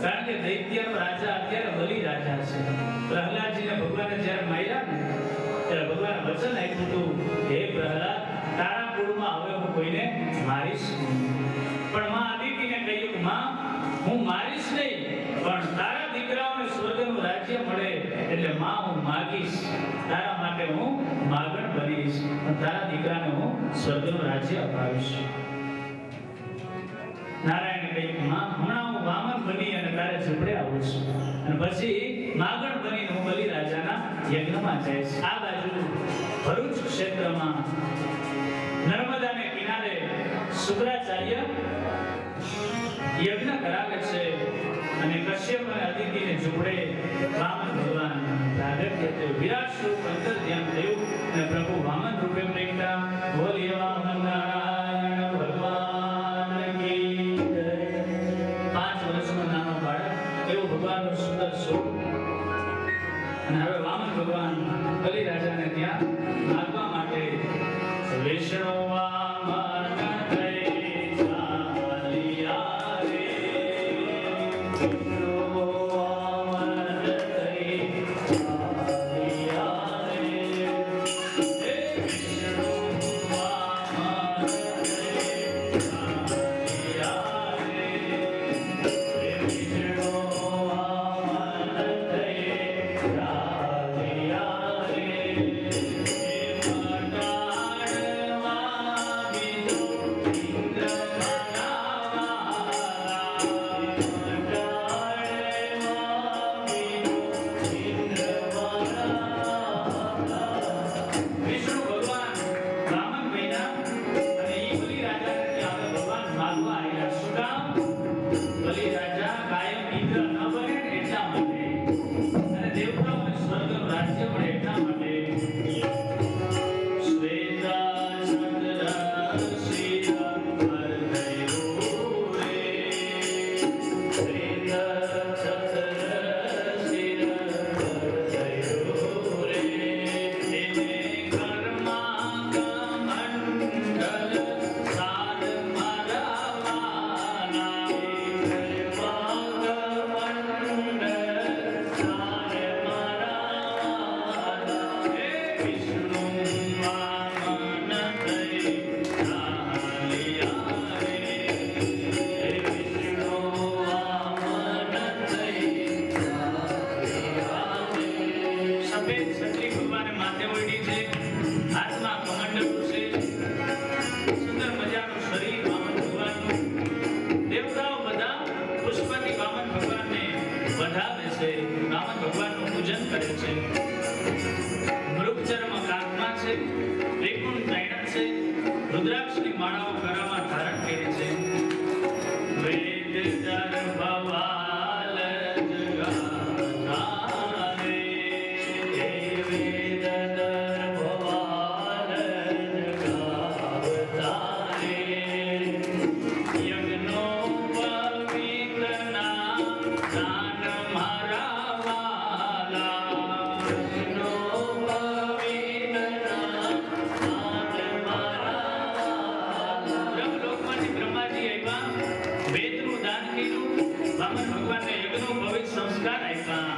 કારણ કે દૈત્યનો રાજા અત્યારે બલિ રાજા છે. પ્રહલાદજીને ભગવાને જ્યારે માર્યા ને ત્યારે ભગવાને વચન આપ્યું હતું, હે પ્રહલાદ, તારા કુળમાં હવે હું કોઈને મારીશ નહીં. પણ માં અદિતિને કહ્યું કે માં, હું મારીશ નહીં પણ તારા દીકરાઓને સ્વર્ગનું રાજ્ય મળે એટલે માં હું માગીશ, તારા માટે હું માગણ બનીશ, તારા દીકરાને હું સ્વર્ગનું રાજ્ય અપાવીશ. નારાયણે કહ્યું, માં હમણાં હું વામન બની અને તારે ઝૂંપડે આવું છું અને પછી માગણ બનીને હું બલિ રાજાના યજ્ઞમાં જઈશ. આ બાજુ ભરૂચ ક્ષેત્રમાં નર્મદાને કિનારે શુક્રાચાર્ય યજ્ઞ કરાવે છે અને કશ્યપ અને અદિતિને ઝૂંપડે વામન ભગવાન પ્રાગટ્ય થયું. વિરાટ સ્વરૂપ અંતર ધ્યાન થયું અને પ્રભુ વામન રૂપે પ્રગટ્યા. બોલીએ વામન નારાયણ ભગવાન કી જય. 5 વર્ષનો નાનો બાળક એવું ભગવાનનું સુંદર સ્વરૂપ. અને હવે વામન ભગવાન બલિ રાજાને ત્યાં માગવા માટે વિષ્ણુ વામન ભગવાનનું પૂજન કરે કરે છે. મૃગચર્મ કાંધમાં છે, ત્રિકુણ તૈણત છે, રુદ્રાક્ષની માળાઓ ગળામાં ધારણ કરી છે. વેદ દર્ભવાલ જગાતા રે, વેદ દર્ભવાલ જગાવતા રે. યજ્ઞો પવિત્રના દાન મારા વાલા, યજ્ઞો પવિત્રના દાન મારા વાલા. બ્રહ્મલોકમાંથી બ્રહ્માજી આવ્યા, વેદનું દાન કર્યું, વામન ભગવાનને યજ્ઞનો પવિત્ર સંસ્કાર આપ્યા,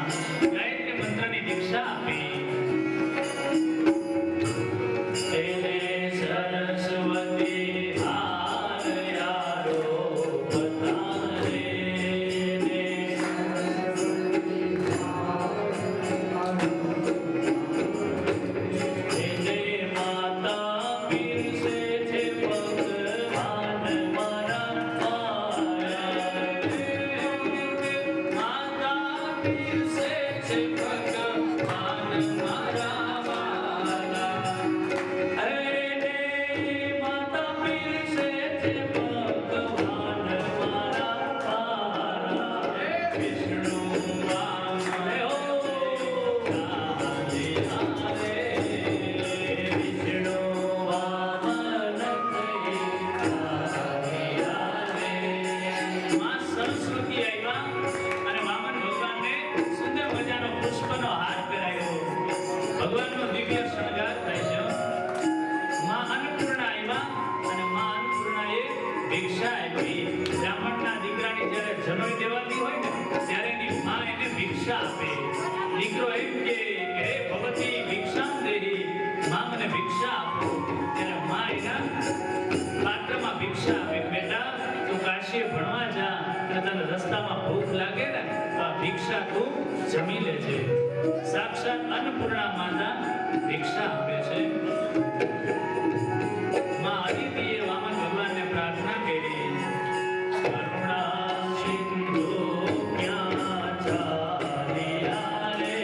ગાયત્રી મંત્રની દીક્ષા આપી. તેને સરસ્વતી આલયારો પતારે, તેને માતા પીરસે છે ભગવાન મારા માતા પીરસે છે ભગવાન મારા વાલા. અરે રે માતા પીરસે છે ભગવાન મારા વાલા. વિષ્ણુ વામન હો રાધે હારે, વિષ્ણુ વામન થઈ રાધે હારે. માં સરસ્વતી આવ્યા અને વામન ભગવાનને સુંદર મજાનો પુષ્પનો હાર પહેરાવ્યો. ભગવાનનો દિવ્ય શણગાર થાય છે. માં અન્નપૂર્ણા આવ્યા અને માં અન્નપૂર્ણાએ ભિક્ષા આપી. બ્રાહ્મણના દીકરાની જ્યારે જનોઈ દેવાતી હોય ને ત્યારે એની માં એને ભિક્ષા આપે. દીકરો એમ કે હે ભગવતી ભિક્ષામ દેહી, માં મને ભિક્ષા આપો. ત્યારે માં એના પાત્રમાં ભિક્ષા આપે. બેટા તું કાશીએ ભણવા જા અને તને રસ્તામાં ભૂખ લાગે ને તો આ ભિક્ષા તું જમી લેજે. સાક્ષાત અન્નપૂર્ણા માતા ભિક્ષા આપે છે. માં અદિતિએ વામન ભગવાનને પ્રાર્થના કરી, કરુણા સિંધુ ક્યાં ચાલ્યા રે.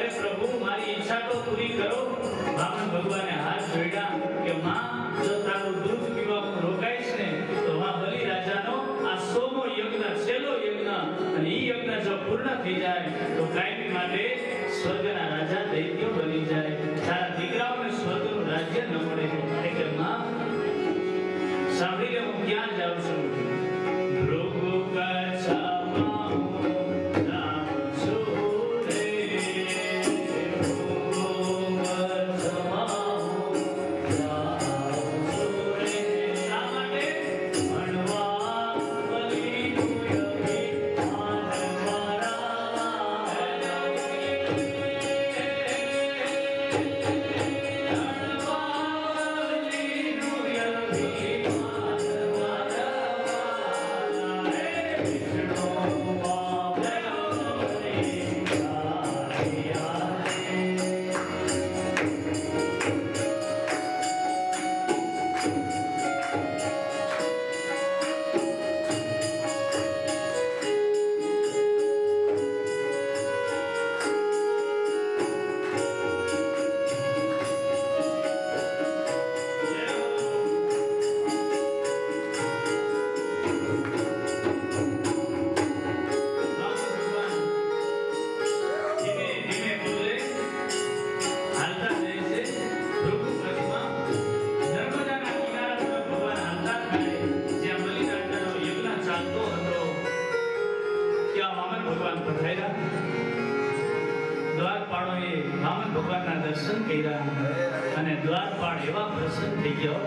અરે વાહ. પૂરી કરો. વામન ભગવાને હાથ જોડ્યા કે માં જો તારું દૂધ પીવાનું રોકાઈશ ને તો માં બલિ રાજાનો આ 100મો યજ્ઞ છેલ્લો યજ્ઞ અને ઈ યજ્ઞ જો પૂર્ણ થઈ જાય તો કાયમી માટે સ્વર્ગના રાજા દૈત્યો બની જાય. તારા દીકરાઓને સ્વર્ગનું રાજ્ય ન મળે. એટલે માં સાંભળી લે, હું ક્યાં જાઉં છું. ભૃગુ કચ્છમાં હું જાઉં છું રે. ભૃગુ કચ્છમાં હું જાઉં છું રે. શા માટે? ભણવા બલીનું અભિમાન મારા. દ્વારપાળોએ વામન ભગવાનના દર્શન કર્યા અને દ્વારપાળ એવા પ્રસન્ન થઈ ગયો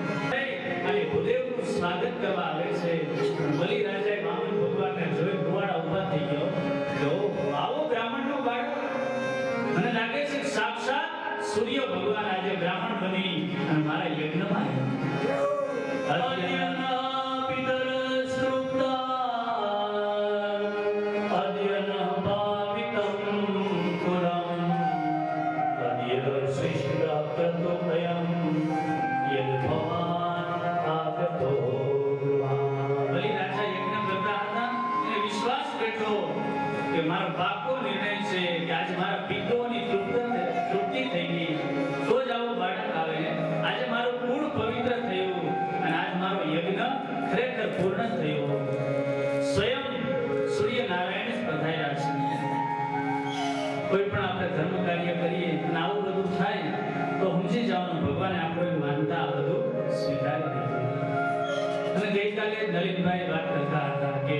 અને ભૂદેવનું સ્વાગત કરવા આવે છે. બલિ રાજાએ વામન ભગવાનને જોઈ ગોવાળા ઊભા થઈ ગયો. જો આવો બ્રાહ્મણનો બાળક, મને લાગે છે સાક્ષાત સૂર્ય ભગવાન આજે બ્રાહ્મણ બની અને મારા યજ્ઞમાં આવ્યા. મારો પાકો નિર્ણય છે કે આજે મારા પિતૃઓની તૃપ્તિ થઈ ગઈ તો જ આવું બાળક આવે. આજે મારું કુળ પવિત્ર થયું અને આજ મારો યજ્ઞ ખરેખર પૂર્ણ થયો. સ્વયં સૂર્ય નારાયણ જ પધાર્યા છે. કોઈ પણ આપણે ધર્મ કાર્ય કરીએ અને આવું બધું થાય તો સમજી જવાનું ભગવાને આપણે માનતા આ બધું સ્વીકારી લીધું. અને ગઈકાલે નલિનભાઈ વાત કરતા હતા કે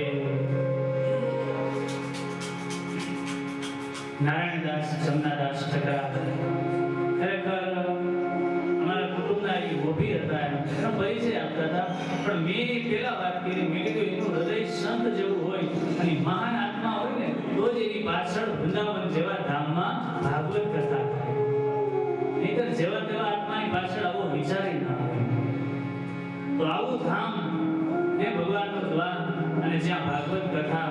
નારાયણદાસ જમનાદાસ ઠકરા ખરેખર અમારા કુટુંબના એ ગોભી હતા, એનો પરિચય આપતા હતા. પણ મેં પેલા વાત કરી, મેં કીધું એનું હૃદય સંત જેવું હોય અને મહાન આત્મા હોય ને તો જ એની પાછળ વૃંદાવન જેવા ધામમાં ભાગવત કથા થાય. નહીંતર જેવા તેવા આત્માની પાછળ આવો વિચારી ના હોય. તો આવું ધામ એ ભગવાનનું દ્વાર અને જ્યાં ભાગવત કથા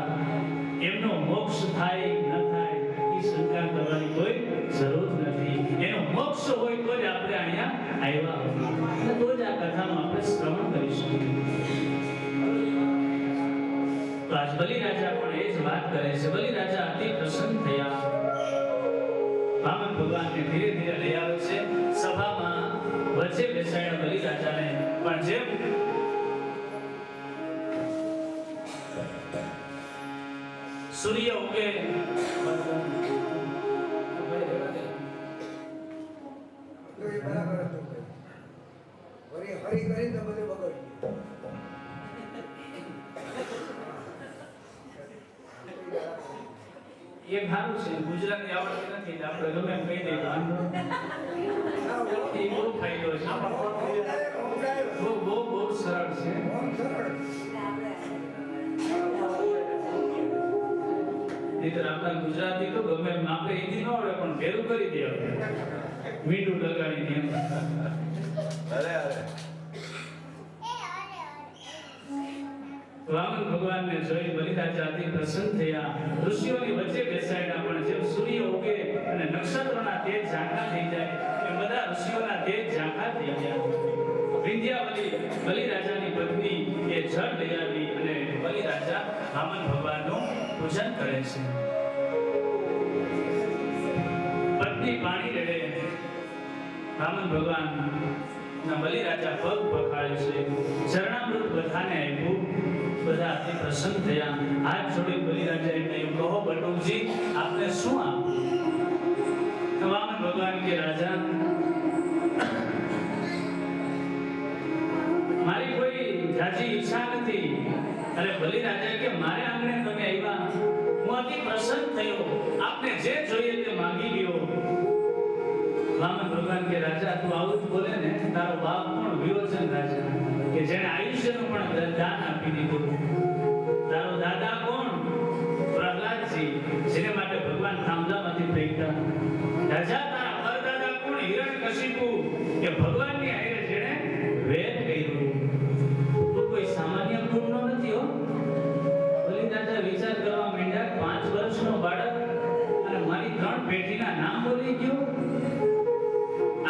એમનો મોક્ષ થાય ન થાય શંકા કરવાની કોઈ જરૂર નથી. એનો મોક્ષ હોય તો જ આપણે અહીંયા આવ્યા હોય, તો જ આ કથાનું આપણે શ્રવણ કરીશું. તો આજ બલિ રાજા પણ એ જ વાત કરે છે. બલિ રાજા અતિ પ્રસન્ન થયા. વામન ભગવાનને ધીરે ધીરે લઈ આવે છે. સભામાં વચ્ચે બેસાડ્યા બલિ રાજાને. પણ જેમ સૂર્ય ઉગે હરી કરી તો બધું બગડ. એ ખારું છે, ગુજરાતી આવડતી નથી એટલે આપણે ગમે એમ કહી દઈએ એ બહુ ફાયદો છે. બહુ સરળ છે. નહીંતર આપણા ગુજરાતી તો ગમે એમ આપણે હિન્દી ન આવડે પણ ભેરું કરી દે, મીઠું લગાડી દે. વામન ભગવાનને જોઈ બલિ રાજા અતિ પ્રસન્ન થયા. ઋષિઓની વચ્ચે બેસાડ્યા. પણ જેમ સૂર્ય ઉગે અને નક્ષત્રોના તેજ ઝાંખા થઈ જાય એમ બધા ઋષિઓના તેજ ઝાંખા થઈ ગયા. વિંધ્યાવલી બલિ રાજાની પત્ની એ જળ લઈ આવી અને બલિ રાજા વામન ભગવાનનું પૂજન કરે છે. પત્ની પાણી રેડે, વામન ભગવાન ના બલિ રાજા પગ પખાડે છે. ચરણામૃત બધાને આપ્યું. બધા અતિ પ્રસન્ન થયા. હાથ જોડી બલિ રાજાએ કહ્યું, કહો બટુકજી આપને શું આપ્યું? વામન ભગવાન કે રાજા, મારી કોઈ જાજી ઈચ્છા નથી. અરે બલિરાજા કે મારે આંગણે તમે આવ્યા, હું અતિ પ્રસન્ન થયો, આપને જે જોઈએ તે માંગી લ્યો. વામન ભગવાન કે રાજા તું આવું જ બોલે ને, તારો બાપ પણ વિરોચન રાજા કે જેને આયુષ્યનું પણ દાન આપી દીધું. તારો દાદા કોણ? પ્રહલાદજી, જેને માટે ભગવાન થાંભલામાંથી ફેંકતા. રાજા તારા પરદાદા કોણ? હિરણ્યકશિપુ, કે ભગવાનની હારે જેણે વેદ કર્યું. તું કોઈ સામાન્ય કુળનો નથી હો. બલિરાજા વિચાર કરવા માંડ્યા, 5 વર્ષનો બાળક અને મારી 3 પેઢીના નામ બોલી ગયો.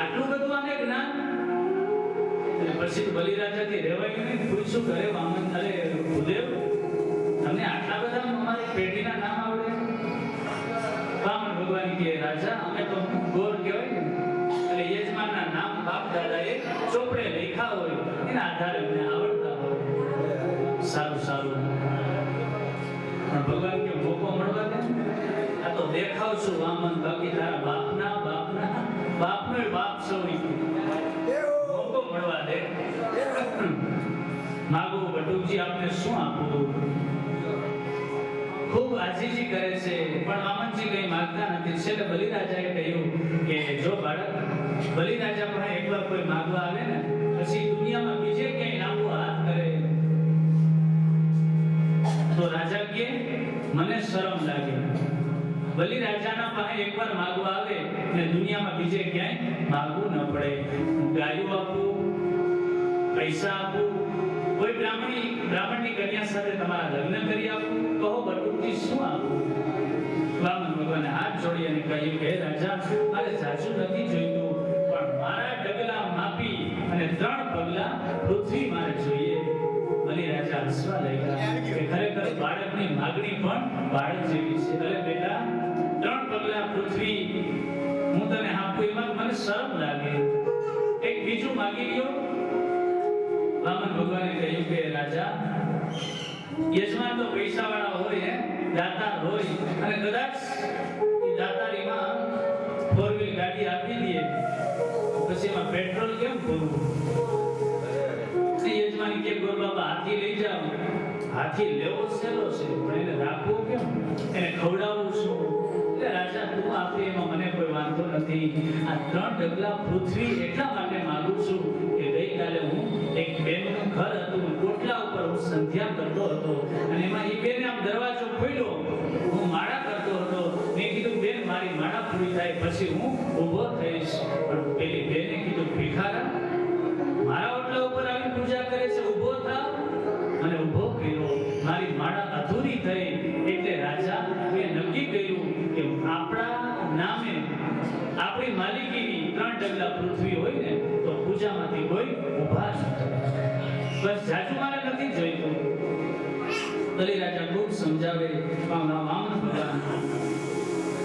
આટલું બધું આને જ્ઞાન. અને પછી બલિરાજાથી રહેવાયું નહીં. પૂછ્યું ઘરે વામન, અરે ભૂદેવ તમને આટલા બધા અમારી પેઢીના નામ આવડે? વામન ભગવાન કે રાજા અમે તો ગોર કહેવાય ને, એટલે યજમાનના નામ બાપ દાદાએ ચોપડે લખ્યા હોય એના આધારે અમને આવડતા હોય. સારું સારું, પણ ભગવાન કે મોકો મળવા દે. આ તો દેખાવ છું વામન, બાકી તારા બાપના બાપનો બાપ સૌની મોકો મળવા દે. માગો બટુકજી આપને શું આપવું? ખૂબ આજીજી કરે છે, પણ વામનજી કઈ માંગતા નથી. છેલ્લે બલિરાજાએ કહ્યું કે જો બાળક બલિરાજા પણ એકવાર કોઈ માંગવા આવે ને, પછી દુનિયામાં બીજે ક્યાંય લાંબો હાથ કરે તો રાજા કે મને શરમ લાગે. બલિરાજાના પાસે એકવાર માંગવા આવે ને દુનિયામાં બીજે ક્યાંય માંગવું ન પડે. હું ગાયો આપું, પૈસા આપું, કોઈ બ્રાહ્મણની કન્યા સાથે તમારા લગ્ન કરી આપું, કહો બટુકજી શું આપું? વામન ભગવાને હાથ જોડી અને કહ્યું કે રાજા મારે જાજુ નથી જોઈતું, પણ મારા ડગલા માપી અને 3 પગલા પૃથ્વી મારે જોઈએ. બલિરાજા હસવા લાગ્યા કે ખરેખર બાળકની માગણી પણ બાળક જેવી છે. અરે બેટા 3 પગલા પૃથ્વી હું તને આપું એમાં મને શરમ લાગે, એક બીજું માગી લ્યો. વામન ભગવાને કહ્યું કે રાજા યજમાન તો પૈસાવાળા હોય, દાતાર હોય, અને કદાચ એ દાતારીમાં 4-wheel ગાડી આપી દે પછી એમાં પેટ્રોલ કેમ પૂરવું? યજમાની કે ગોર બાબા હાથી લઈ જાવ. હાથી લેવો સહેલો છે, પણ એને રાખવો કેમ? એને ખવડાવવું શું? એટલે રાજા તું આપે એમાં મને કોઈ વાંધો નથી. આ 3 ડગલા પૃથ્વી એટલા માટે માંગુ છું કે ગઈકાલે હું એક બેનનું ઘર હતું, કોટલા ઉપર હું સંધ્યા કરતો હતો અને એમાં એ બેને આમ દરવાજો ખોલ્યો, હું માળા કરતો હતો. મેં કીધું બેન મારી માળા પૂરી થાય પછી હું ઊભો થઈશ. પણ પેલી બેને કીધું ભિખારા મારા ઓટલા ઉપર આવી પૂજા કરે છે, ઊભો થાવ. અને ઊભો કર્યો. મારી માળા અધૂરી થઈ એટલે રાજા એ નક્કી કર્યું કે આપણા નામે આપણી માલિકીની 3 ડગલા પૃથ્વી હોય ને તો પૂજામાંથી કોઈ ઊભા ન થાય. બસ જાજુ મારે નથી જોઈતું. બલિરાજા ખૂબ સમજાવે. વામન ભગવાન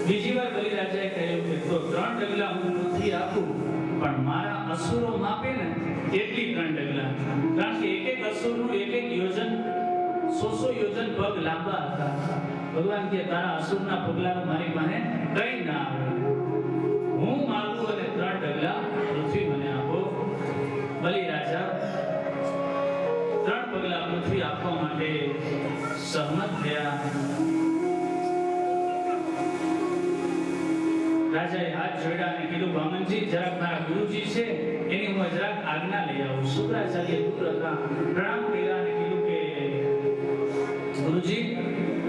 બીજી વાર બલિરાજાએ કહ્યું કે તો 3 ડગલા હું પૃથ્વી આપું, પણ મારા અસુરો માપે ને એટલી 3 ડગલા. કારણ કે એક અસુરનું એક યોજન 100 યોજન પગ લાંબા હતા. ભગવાન કે તારા અસુરના પગલાનું મારી પાસે કઈ ના આવે. હું માંગુ અને 3 ડગલા પૃથ્વી મને આપો. બલિરાજા 3 પગલા પૃથ્વી આપવા માટે સહમત થયા. રાજાએ હાથ જોડ્યા અને કીધું વામનજી જરાક મારા ગુરુજી છે એની હું જરાક આજ્ઞા લઈ આવું. શુક્રાચાર્ય દૂર હતા, પ્રણામ કર્યા અને કીધું કે ગુરુજી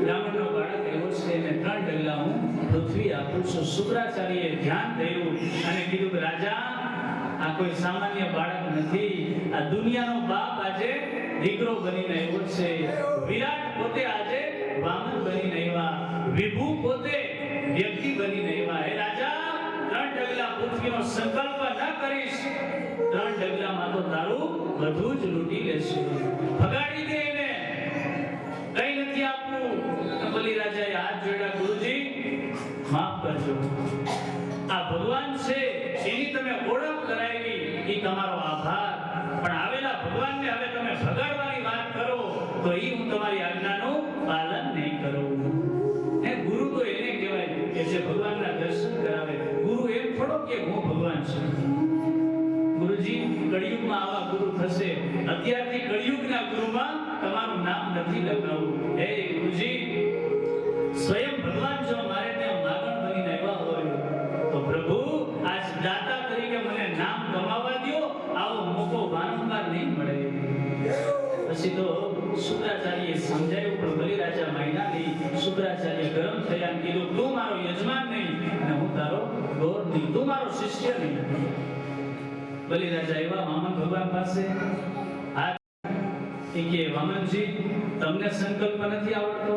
બ્રાહ્મણનો બાળક એવો છે એને 3 ડગલા હું પૃથ્વી આપું છું. શુક્રાચાર્યએ ધ્યાન થયું અને કીધું કે રાજા આ કોઈ સામાન્ય બાળક નથી, આ દુનિયાનો બાપ આજે દીકરો બનીને આવ્યો છે. વિરાટ પોતે આજે વામન બનીને આવ્યા, વિભુ પોતે વ્યક્તિ બનીને આવ્યા. હે રાજા 3 ડગલા પૃથ્વીનો સંકલ્પ ન કરીશ 3 ડગલામાં તો તારું બધું જ લૂંટી લેશે. ભગાડી દે એને, કઈ નથી આપવું. બલિરાજાએ હાથ જોડ્યા, ગુરુજી માફ કરજો, આ ભગવાન છે એની તમે ઓળખ કરાવી એ તમારો આભાર, પણ આવેલા ભગવાનને હવે તમે ભગાડવાની વાત કરો તો એ હું તમારી આજ્ઞાનું પાલન નહીં કરું. હે ગુરુ તો એને કહેવાય કે જે ભગવાનના દર્શન કરાવે. ગુરુ એમ થોડો કે હું ભગવાન છું. ગુરુ ગુરુજી કળિયુગમાં આવા ગુરુ થશે, અત્યારથી કળિયુગના ગુરુમાં તમારું નામ નથી લખાવું. હે ગુરુજી, સ્વયં ભગવાન જો મારે ત્યાં માગણ બનીને આવ્યા હોય તો પ્રભુ આજ દાતા તરીકે મને નામ કમાવા દ્યો, આવો મોકો વારંવાર નહીં મળે. પછી તો શુક્રાચાર્યએ સમજાવ્યું, પણ બલિરાજા માયના નહીં. શુક્રાચાર્ય ગરમ થયા અને કીધું, તું મારો યજમાન નહીં અને હું તારો ગોર નહીં, તું મારો શિષ્ય નહીં. બલિરાજા એવા વામન ભગવાન પાસે કે વામનજી, તમને સંકલ્પ નથી આવડતો?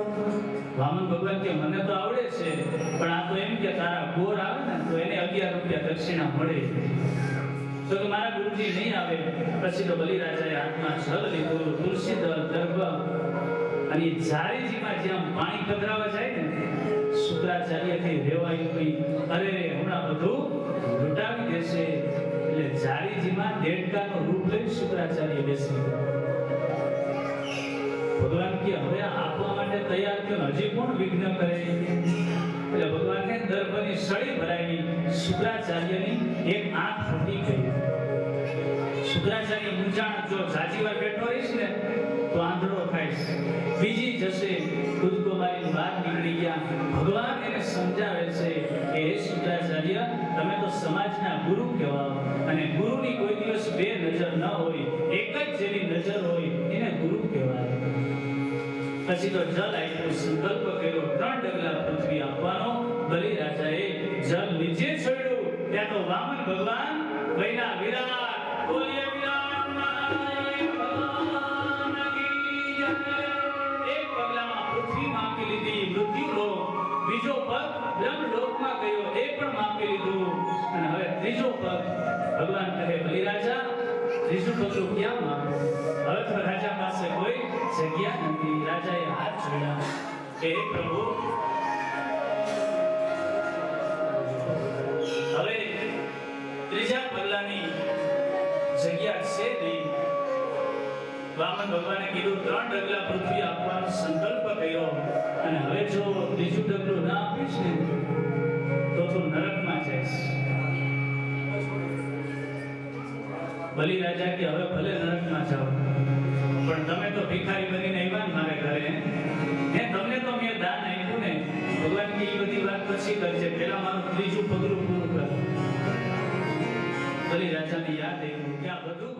વામન ભગવાન કે મને તો આવડે છે, પણ આ તો એમ કે તારા ગોર આવે ને તો એને 11 રૂપિયા દક્ષિણા મળે. તો કે મારા ગુરુજી નહીં આવે. પછી તો બલિરાજાએ હાથમાં જળ લીધું, તુલસી દળ, દર્ભ અને ઝારીજીમાં જ્યાં પાણી પધરાવા જાય ને, શુક્રાચાર્યથી રેવાયું નહીં. અરે હમણાં બધું લૂંટાવી દેશે. એટલે ઝારીજીમાં દેડકાનું રૂપ લઈ શુક્રાચાર્ય બેસી ગયા. ભગવાન કે હવે આપવા માટે તૈયાર થયો, હજી કોણ વિઘ્ન કરે? એટલે ભગવાનને દર્ભની સળી ભરાવી. શુક્રાચાર્યની એક આંખ ફૂટી ગઈ. શુક્રાચાર્ય મૂંઝાણ, જો જાજી વાર બેઠો રહીશ ને તો આંધળો થાઈશ, બીજી જશે. કૂદકો મારીને બહાર નીકળી ગયા. ભગવાન એને સમજાવે છે કે હે શુક્રાચાર્ય, તમે તો સમાજના ગુરુ કહેવાઓ, અને ગુરુની કોઈ દિવસ બે નજર ન હોય, એક જ જેની નજર હોય એને ગુરુ કહેવાય. પછી તો જલ આપ્યું, સંકલ્પ કર્યો 3 ડગલા પૃથ્વી આપવાનો. બલિરાજાએ જલ નીચે છોડ્યું, ત્યાં તો વામન ભગવાન વૈના વિરાટ બોલીએ વિરાટ ભગવાન કી જય. એક પગલામાં પૃથ્વી માપી લીધી, મૃત્યુલોક. બીજો પગ બ્રહ્મલોકમાં ગયો, એ પણ માપી લીધું. અને હવે ત્રીજો પગ ભગવાન કહે, બલિરાજા ત્રીજું પગલું ક્યાં માપું? હવે તો રાજા પાસે કોઈ જગ્યા નથી. રાજાએ હાથ જોડ્યા કે હે પ્રભુ, હવે ત્રીજા પગલાની જગ્યા છે નહીં. વામન ભગવાને કીધું 3 ડગલા પૃથ્વી આપવાનો સંકલ્પ કર્યો, અને હવે જો ત્રીજું ડગલું ના આપીશ ને તો તું નરકમાં જઈશ. બલિરાજા કે હવે ભલે નરકમાં જાઓ, પણ તમે તો ભિખારી બનીને આવ્યા ને મારા ઘરે, ને તમને તો મેં દાન આપ્યું ને. ભગવાન કે એ બધી વાત પછી કરજે, પહેલા મારું ત્રીજું પગલું પૂરું કર. બલિરાજાને યાદ આવ્યું કે આ બધું